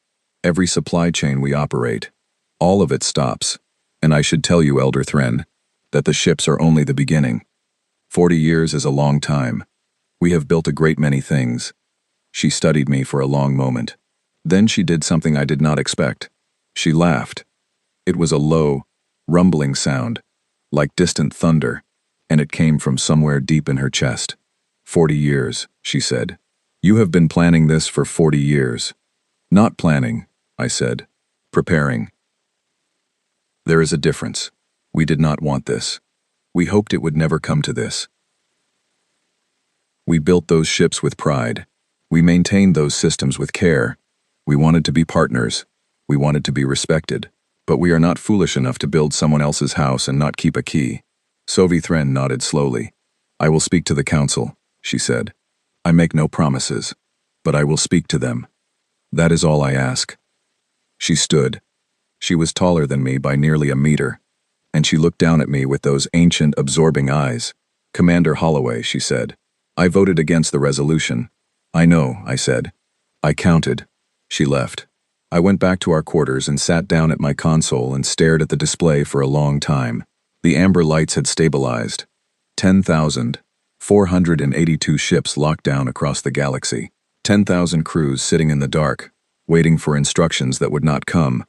every supply chain we operate, all of it stops. And I should tell you, Elder Thren, that the ships are only the beginning. 40 years is a long time. We have built a great many things." She studied me for a long moment. Then she did something I did not expect. She laughed. It was a low, rumbling sound, like distant thunder, and it came from somewhere deep in her chest. 40 years, she said. "You have been planning this for 40 years. "Not planning," I said. "Preparing." There is a difference. We did not want this. We hoped it would never come to this. We built those ships with pride. We maintained those systems with care. We wanted to be partners. We wanted to be respected. But we are not foolish enough to build someone else's house and not keep a key. Sovithren nodded slowly. "I will speak to the Council," she said. "I make no promises, but I will speak to them. That is all I ask." She stood. She was taller than me by nearly a meter, and she looked down at me with those ancient, absorbing eyes. "Commander Holloway," she said, "I voted against the resolution." "I know," I said. "I counted." She left. I went back to our quarters and sat down at my console and stared at the display for a long time. The amber lights had stabilized. 10,482 ships locked down across the galaxy. 10,000 crews sitting in the dark, waiting for instructions that would not come.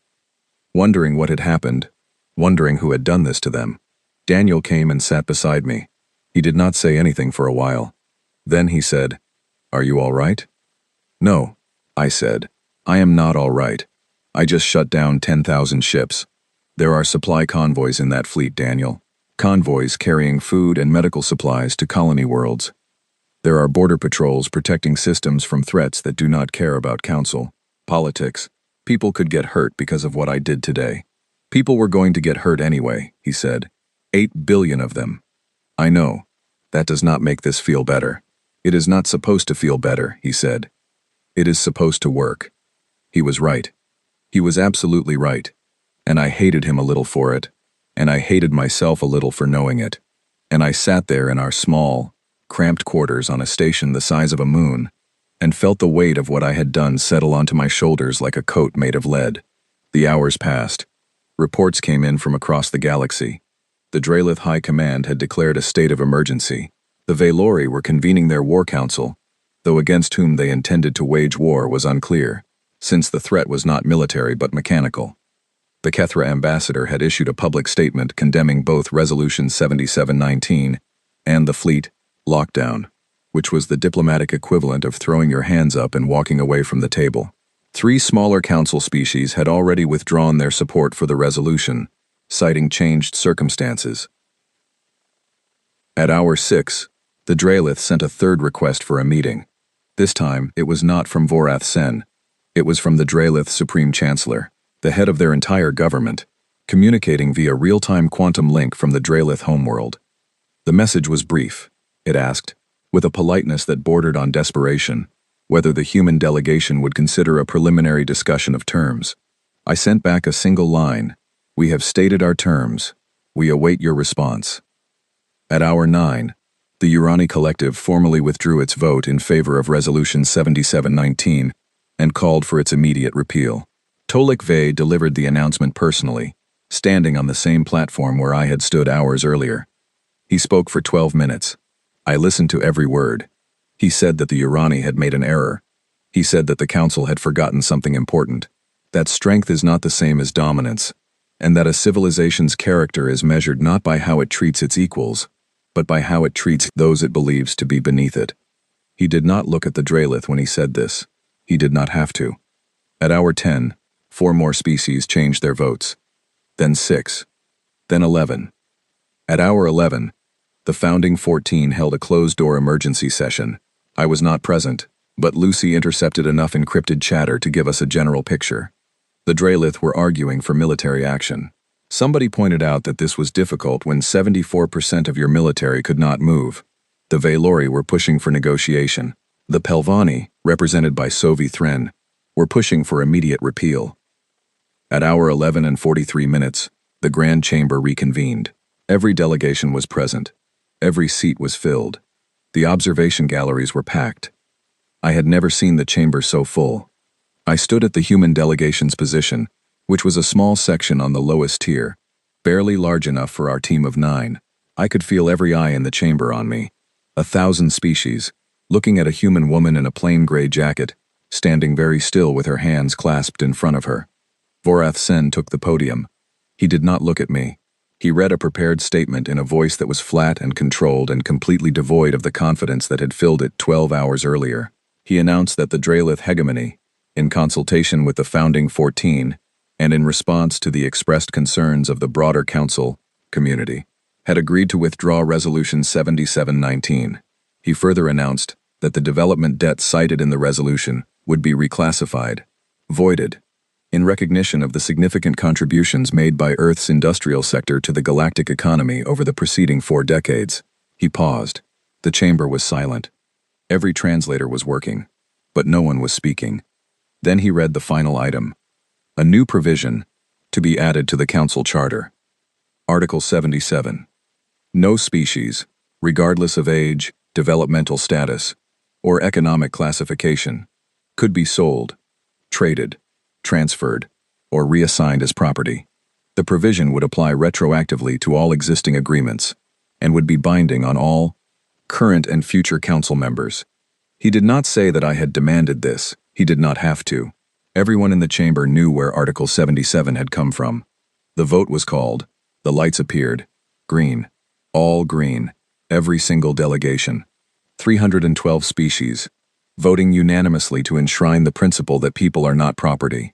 Wondering what had happened, wondering who had done this to them. Daniel came and sat beside me. He did not say anything for a while. Then he said, "Are you all right?" "No," I said. "I am not all right. I just shut down 10,000 ships. There are supply convoys in that fleet, Daniel. Convoys carrying food and medical supplies to colony worlds. There are border patrols protecting systems from threats that do not care about Council. Politics. People could get hurt because of what I did today. People were going to get hurt anyway," he said. 8 billion of them. "I know. That does not make this feel better. It is not supposed to feel better," he said. "It is supposed to work." He was right. He was absolutely right. And I hated him a little for it. And I hated myself a little for knowing it. And I sat there in our small, cramped quarters on a station the size of a moon, and felt the weight of what I had done settle onto my shoulders like a coat made of lead. The hours passed. Reports came in from across the galaxy. The Drelith High Command had declared a state of emergency. The Valori were convening their war council, though against whom they intended to wage war was unclear, since the threat was not military but mechanical. The Kethra ambassador had issued a public statement condemning both Resolution 7719 and the fleet lockdown, which was the diplomatic equivalent of throwing your hands up and walking away from the table. 3 smaller council species had already withdrawn their support for the resolution, citing changed circumstances. At hour 6, the Dralith sent a third request for a meeting. This time, it was not from Vorath Sen. It was from the Dralith Supreme Chancellor, the head of their entire government, communicating via real-time quantum link from the Dralith homeworld. The message was brief. It asked, with a politeness that bordered on desperation, whether the human delegation would consider a preliminary discussion of terms. I sent back a single line: "We have stated our terms. We await your response." At hour 9, the Urani Collective formally withdrew its vote in favor of Resolution 7719 and called for its immediate repeal. Tolik Vey delivered the announcement personally, standing on the same platform where I had stood hours earlier. He spoke for 12 minutes. I listened to every word. He said that the Urani had made an error. He said that the Council had forgotten something important, that strength is not the same as dominance, and that a civilization's character is measured not by how it treats its equals, but by how it treats those it believes to be beneath it. He did not look at the Dralith when he said this. He did not have to. At hour 10, 4 more species changed their votes. Then 6. Then 11. At hour 11, the founding 14 held a closed-door emergency session. I was not present, but Lucy intercepted enough encrypted chatter to give us a general picture. The Dralith were arguing for military action. Somebody pointed out that this was difficult when 74% of your military could not move. The Veilori were pushing for negotiation. The Pelvani, represented by Sovi Thren, were pushing for immediate repeal. At hour 11 and 43 minutes, the Grand Chamber reconvened. Every delegation was present. Every seat was filled. The observation galleries were packed. I had never seen the chamber so full. I stood at the human delegation's position, which was a small section on the lowest tier, barely large enough for our team of 9. I could feel every eye in the chamber on me. 1,000 species, looking at a human woman in a plain gray jacket, standing very still with her hands clasped in front of her. Vorath Sen took the podium. He did not look at me. He read a prepared statement in a voice that was flat and controlled and completely devoid of the confidence that had filled it 12 hours earlier. He announced that the Dralith hegemony, in consultation with the founding 14, and in response to the expressed concerns of the broader council community, had agreed to withdraw Resolution 7719. He further announced that the development debt cited in the resolution would be reclassified, voided, in recognition of the significant contributions made by Earth's industrial sector to the galactic economy over the preceding 4 decades. He paused. The chamber was silent. Every translator was working, but no one was speaking. Then he read the final item. A new provision to be added to the Council Charter. Article 77. No species, regardless of age, developmental status, or economic classification, could be sold, traded, transferred, or reassigned as property. The provision would apply retroactively to all existing agreements and would be binding on all current and future council members. He did not say that I had demanded this. He did not have to. Everyone in the chamber knew where Article 77 had come from. The vote was called. The lights appeared. Green. All green. Every single delegation. 312 species, voting unanimously to enshrine the principle that people are not property.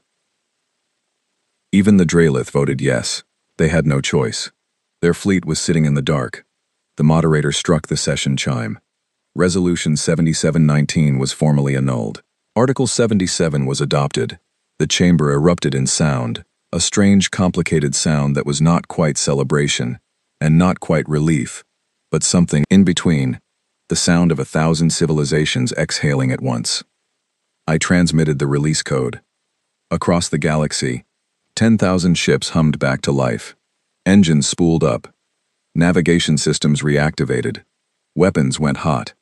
Even the Dralith voted yes. They had no choice. Their fleet was sitting in the dark. The moderator struck the session chime. Resolution 7719 was formally annulled. Article 77 was adopted. The chamber erupted in sound, a strange, complicated sound that was not quite celebration, and not quite relief, but something in between, the sound of 1,000 civilizations exhaling at once. I transmitted the release code. Across the galaxy, 10,000 ships hummed back to life. Engines spooled up. Navigation systems reactivated. Weapons went hot.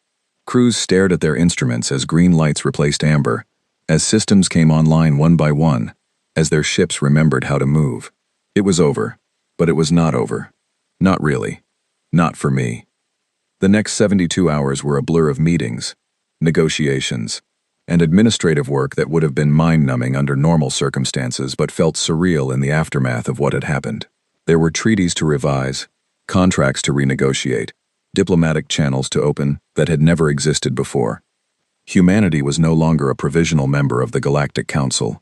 Crews stared at their instruments as green lights replaced amber, as systems came online one by one, as their ships remembered how to move. It was over, but it was not over. Not really. Not for me. The next 72 hours were a blur of meetings, negotiations, and administrative work that would have been mind-numbing under normal circumstances but felt surreal in the aftermath of what had happened. There were treaties to revise, contracts to renegotiate, diplomatic channels to open that had never existed before. Humanity was no longer a provisional member of the Galactic Council.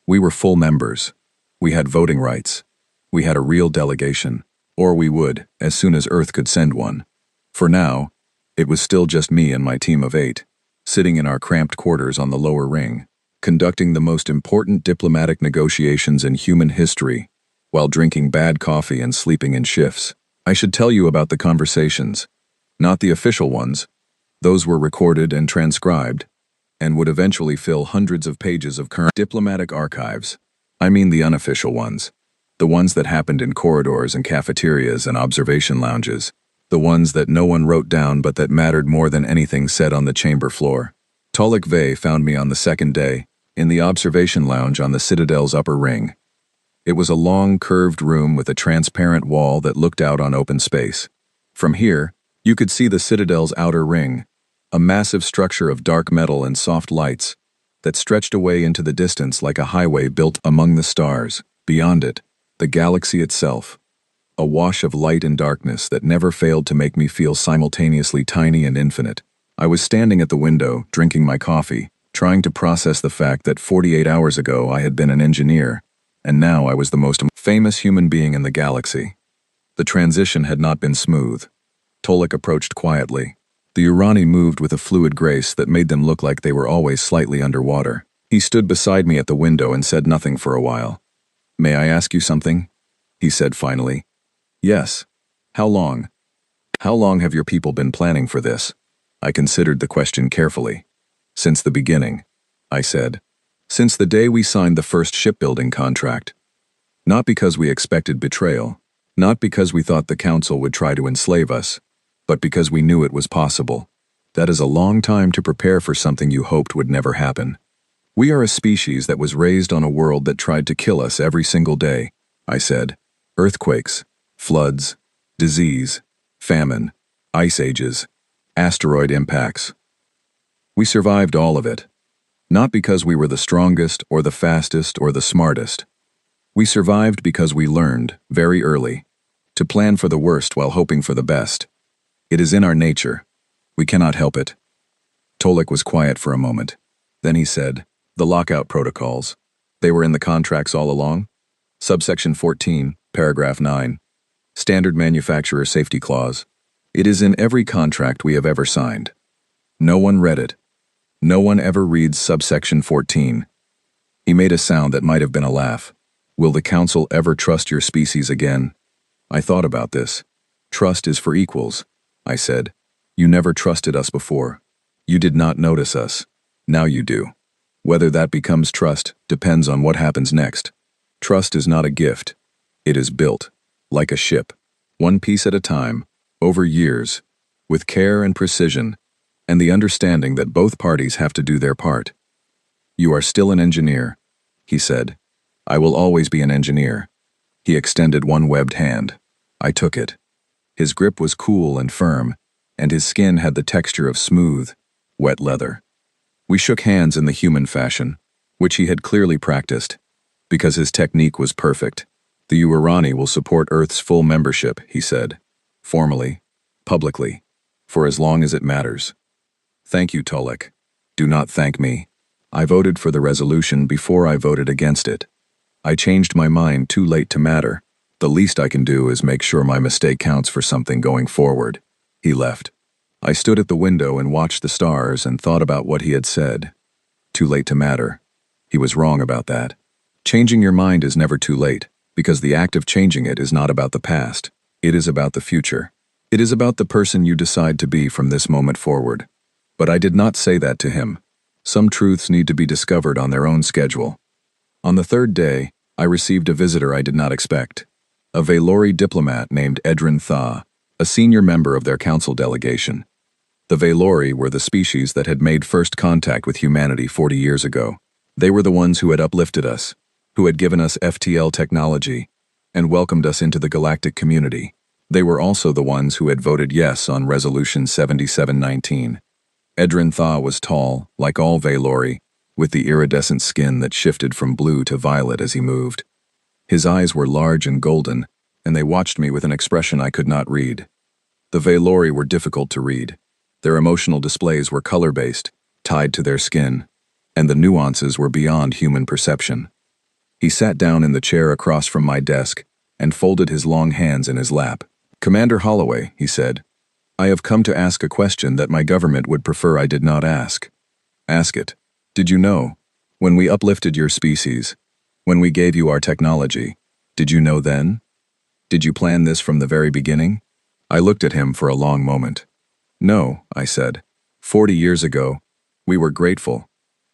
We were full members. We had voting rights. We had a real delegation, or we would, as soon as Earth could send one. For now, it was still just me and my team of 8, sitting in our cramped quarters on the lower ring, conducting the most important diplomatic negotiations in human history, while drinking bad coffee and sleeping in shifts. I should tell you about the conversations, not the official ones. Those were recorded and transcribed, and would eventually fill hundreds of pages of current diplomatic archives. I mean the unofficial ones. The ones that happened in corridors and cafeterias and observation lounges. The ones that no one wrote down but that mattered more than anything said on the chamber floor. Tolek Vey found me on the second day, in the observation lounge on the Citadel's upper ring. It was a long, curved room with a transparent wall that looked out on open space. From here, you could see the Citadel's outer ring, a massive structure of dark metal and soft lights that stretched away into the distance like a highway built among the stars. Beyond it, the galaxy itself, a wash of light and darkness that never failed to make me feel simultaneously tiny and infinite. I was standing at the window, drinking my coffee, trying to process the fact that 48 hours ago I had been an engineer, and now I was the most famous human being in the galaxy. The transition had not been smooth. Tolek approached quietly. The Urani moved with a fluid grace that made them look like they were always slightly underwater. He stood beside me at the window and said nothing for a while. "May I ask you something?" he said finally. "Yes. How long? How long have your people been planning for this?" I considered the question carefully. "Since the beginning," I said. "Since the day we signed the first shipbuilding contract. Not because we expected betrayal, not because we thought the Council would try to enslave us, but because we knew it was possible. That is a long time to prepare for something you hoped would never happen. We are a species that was raised on a world that tried to kill us every single day," I said. "Earthquakes, floods, disease, famine, ice ages, asteroid impacts. We survived all of it. Not because we were the strongest or the fastest or the smartest. We survived because we learned, very early, to plan for the worst while hoping for the best. It is in our nature. We cannot help it." Tolek was quiet for a moment. Then he said, "The lockout protocols. They were in the contracts all along? Subsection 14, paragraph 9. Standard manufacturer safety clause. It is in every contract we have ever signed. No one read it. No one ever reads subsection 14. He made a sound that might have been a laugh. "Will the Council ever trust your species again?" I thought about this. "Trust is for equals," I said. "You never trusted us before. You did not notice us. Now you do. Whether that becomes trust depends on what happens next. Trust is not a gift. It is built, like a ship, one piece at a time, over years, with care and precision, and the understanding that both parties have to do their part. You are still an engineer," he said. "I will always be an engineer." He extended one webbed hand. I took it. His grip was cool and firm, and his skin had the texture of smooth, wet leather. We shook hands in the human fashion, which he had clearly practiced, because his technique was perfect. "The Urani will support Earth's full membership," he said, formally, publicly, for as long as it matters. "Thank you, Tolek. Do not thank me. I voted for the resolution before I voted against it. I changed my mind too late to matter. The least I can do is make sure my mistake counts for something going forward." He left. I stood at the window and watched the stars and thought about what he had said. Too late to matter. He was wrong about that. Changing your mind is never too late, because the act of changing it is not about the past. It is about the future. It is about the person you decide to be from this moment forward. But I did not say that to him. Some truths need to be discovered on their own schedule. On the third day, I received a visitor I did not expect. A Velori diplomat named Edrin Tha, a senior member of their council delegation. The Velori were the species that had made first contact with humanity 40 years ago. They were the ones who had uplifted us, who had given us FTL technology, and welcomed us into the galactic community. They were also the ones who had voted yes on Resolution 7719. Edrin Tha was tall, like all Valori, with the iridescent skin that shifted from blue to violet as he moved. His eyes were large and golden, and they watched me with an expression I could not read. The Valori were difficult to read. Their emotional displays were color-based, tied to their skin, and the nuances were beyond human perception. He sat down in the chair across from my desk and folded his long hands in his lap. "Commander Holloway," he said, "I have come to ask a question that my government would prefer I did not ask." "Ask it. Did you know? When we uplifted your species, when we gave you our technology, did you know then? Did you plan this from the very beginning?" I looked at him for a long moment. "No," I said. 40 years ago, we were grateful.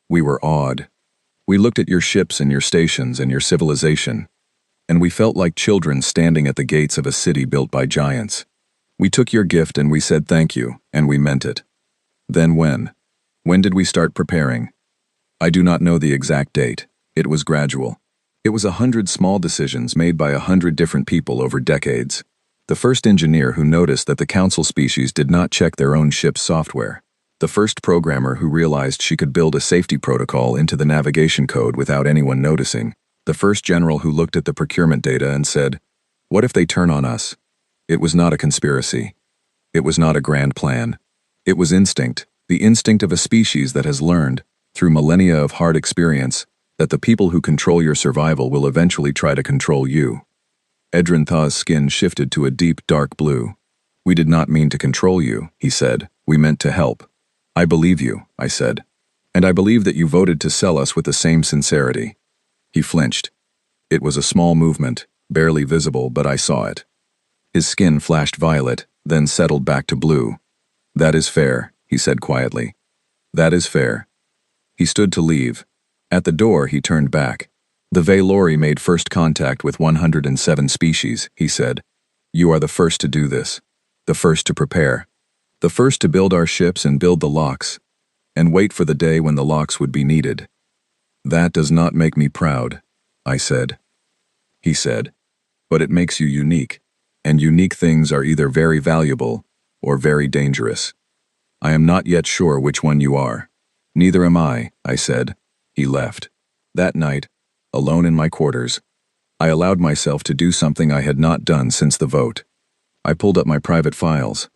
We were awed. We looked at your ships and your stations and your civilization, and we felt like children standing at the gates of a city built by giants. We took your gift and we said thank you, and we meant it. Then when? When did we start preparing? I do not know the exact date. It was gradual. It was 100 small decisions made by 100 different people over decades. The first engineer who noticed that the council species did not check their own ship's software. The first programmer who realized she could build a safety protocol into the navigation code without anyone noticing. The first general who looked at the procurement data and said, "What if they turn on us?" It was not a conspiracy. It was not a grand plan. It was instinct, the instinct of a species that has learned, through millennia of hard experience, that the people who control your survival will eventually try to control you. Edrin Tha's skin shifted to a deep, dark blue. "We did not mean to control you," he said. "We meant to help." "I believe you," I said. "And I believe that you voted to sell us with the same sincerity." He flinched. It was a small movement, barely visible, but I saw it. His skin flashed violet, then settled back to blue. "That is fair," he said quietly. "That is fair." He stood to leave. At the door, he turned back. "The Valori made first contact with 107 species," he said. "You are the first to do this. The first to prepare. The first to build our ships and build the locks, and wait for the day when the locks would be needed." "That does not make me proud," I said. He said, "But it makes you unique, and unique things are either very valuable or very dangerous. I am not yet sure which one you are." "Neither am I," I said. He left. That night, alone in my quarters, I allowed myself to do something I had not done since the vote. I pulled up my private files.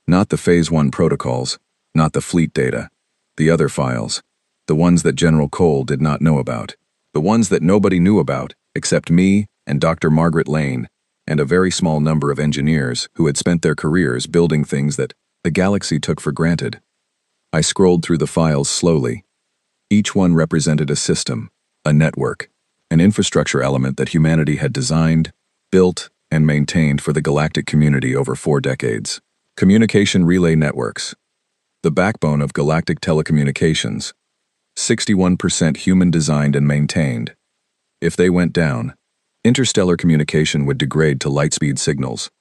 Not the Phase 1 protocols, not the fleet data. The other files. The ones that General Cole did not know about. The ones that nobody knew about, except me and Dr. Margaret Lane, and a very small number of engineers who had spent their careers building things that the galaxy took for granted. I scrolled through the files slowly. Each one represented a system, a network, an infrastructure element that humanity had designed, built, and maintained for the galactic community over 4 decades. Communication relay networks. The backbone of galactic telecommunications. 61% human-designed and maintained. If they went down, interstellar communication would degrade to light-speed signals.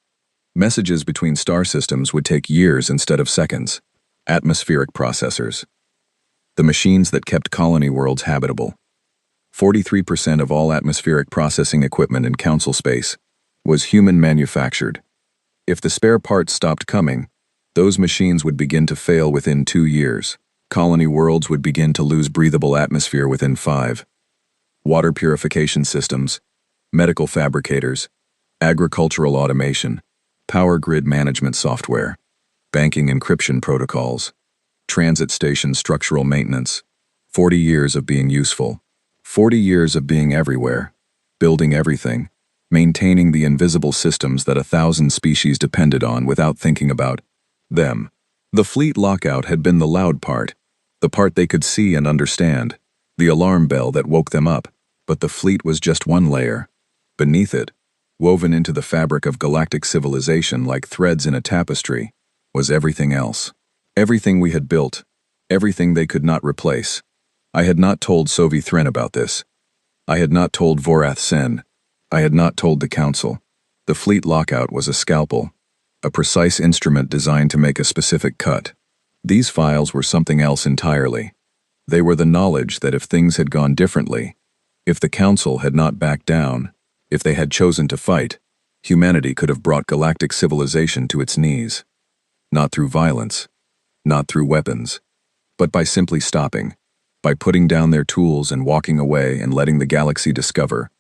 Messages between star systems would take years instead of seconds. Atmospheric processors. The machines that kept colony worlds habitable. 43% of all atmospheric processing equipment in Council space was human-manufactured. If the spare parts stopped coming, those machines would begin to fail within 2 years. Colony worlds would begin to lose breathable atmosphere within 5. Water purification systems, medical fabricators, agricultural automation, power grid management software, banking encryption protocols, transit station structural maintenance. 40 years of being useful. 40 years of being everywhere, building everything, maintaining the invisible systems that 1,000 species depended on without thinking about them. The fleet lockout had been the loud part, the part they could see and understand, the alarm bell that woke them up, but the fleet was just one layer. Beneath it, woven into the fabric of galactic civilization like threads in a tapestry, was everything else. Everything we had built, everything they could not replace. I had not told Sovi Thren about this. I had not told Vorath Sen. I had not told the Council. The fleet lockout was a scalpel, a precise instrument designed to make a specific cut. These files were something else entirely. They were the knowledge that if things had gone differently, if the Council had not backed down, if they had chosen to fight, humanity could have brought galactic civilization to its knees. Not through violence, not through weapons, but by simply stopping, by putting down their tools and walking away and letting the galaxy discover,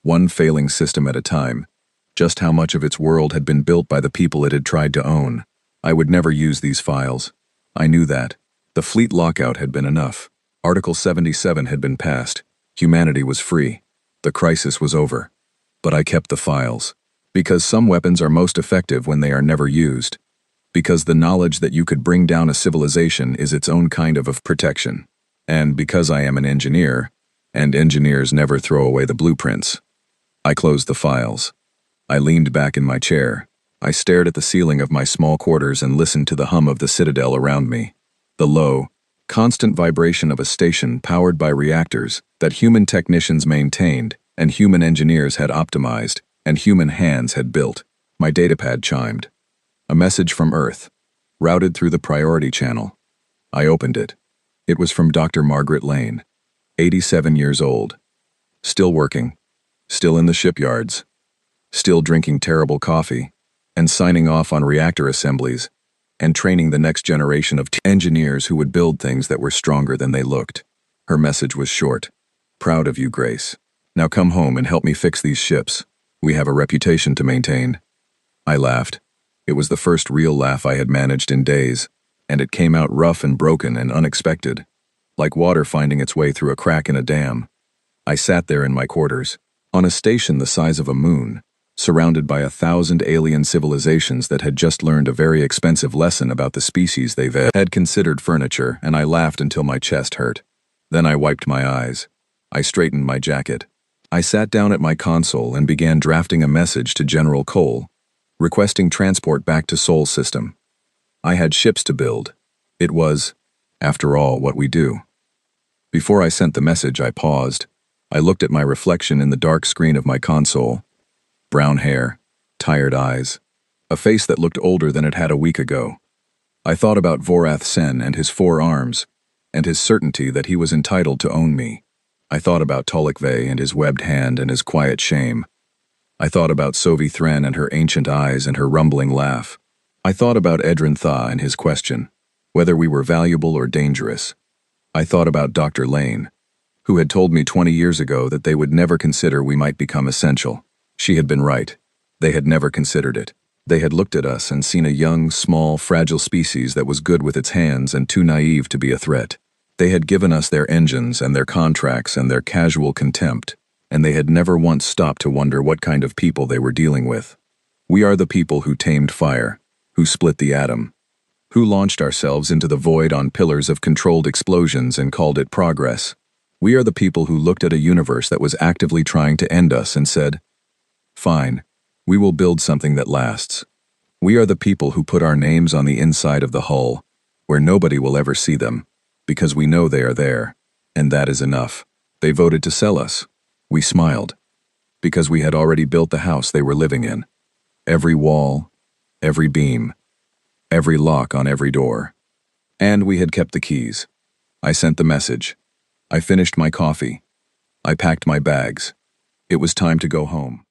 one failing system at a time, just how much of its world had been built by the people it had tried to own. I would never use these files. I knew that. The fleet lockout had been enough. Article 77 had been passed. Humanity was free. The crisis was over. But I kept the files. Because some weapons are most effective when they are never used. Because the knowledge that you could bring down a civilization is its own kind of protection. And because I am an engineer, and engineers never throw away the blueprints. I closed the files. I leaned back in my chair. I stared at the ceiling of my small quarters and listened to the hum of the citadel around me. The low, constant vibration of a station powered by reactors that human technicians maintained and human engineers had optimized and human hands had built. My datapad chimed. A message from Earth, routed through the priority channel. I opened it. It was from Dr. Margaret Lane, 87 years old. Still working, still in the shipyards, still drinking terrible coffee, and signing off on reactor assemblies, and training the next generation of engineers who would build things that were stronger than they looked. Her message was short. Proud of you, Grace. Now come home and help me fix these ships. We have a reputation to maintain. I laughed. It was the first real laugh I had managed in days, and it came out rough and broken and unexpected, like water finding its way through a crack in a dam. I sat there in my quarters, on a station the size of a moon, surrounded by 1,000 alien civilizations that had just learned a very expensive lesson about the species they had considered furniture, and I laughed until my chest hurt. Then I wiped my eyes. I straightened my jacket. I sat down at my console and began drafting a message to General Cole, requesting transport back to Sol System. I had ships to build. It was, after all, what we do. Before I sent the message, I paused. I looked at my reflection in the dark screen of my console. Brown hair, tired eyes, a face that looked older than it had a week ago. I thought about Vorath Sen and his 4 arms, and his certainty that he was entitled to own me. I thought about Tolikve and his webbed hand and his quiet shame. I thought about Sovi Thren and her ancient eyes and her rumbling laugh. I thought about Edrin Tha and his question, whether we were valuable or dangerous. I thought about Dr. Lane, who had told me 20 years ago that they would never consider we might become essential. She had been right. They had never considered it. They had looked at us and seen a young, small, fragile species that was good with its hands and too naive to be a threat. They had given us their engines and their contracts and their casual contempt, and they had never once stopped to wonder what kind of people they were dealing with. We are the people who tamed fire, who split the atom, who launched ourselves into the void on pillars of controlled explosions and called it progress. We are the people who looked at a universe that was actively trying to end us and said, "Fine, we will build something that lasts." We are the people who put our names on the inside of the hull, where nobody will ever see them, because we know they are there, and that is enough. They voted to sell us. We smiled, because we had already built the house they were living in. Every wall, every beam, every lock on every door. And we had kept the keys. I sent the message. I finished my coffee. I packed my bags. It was time to go home.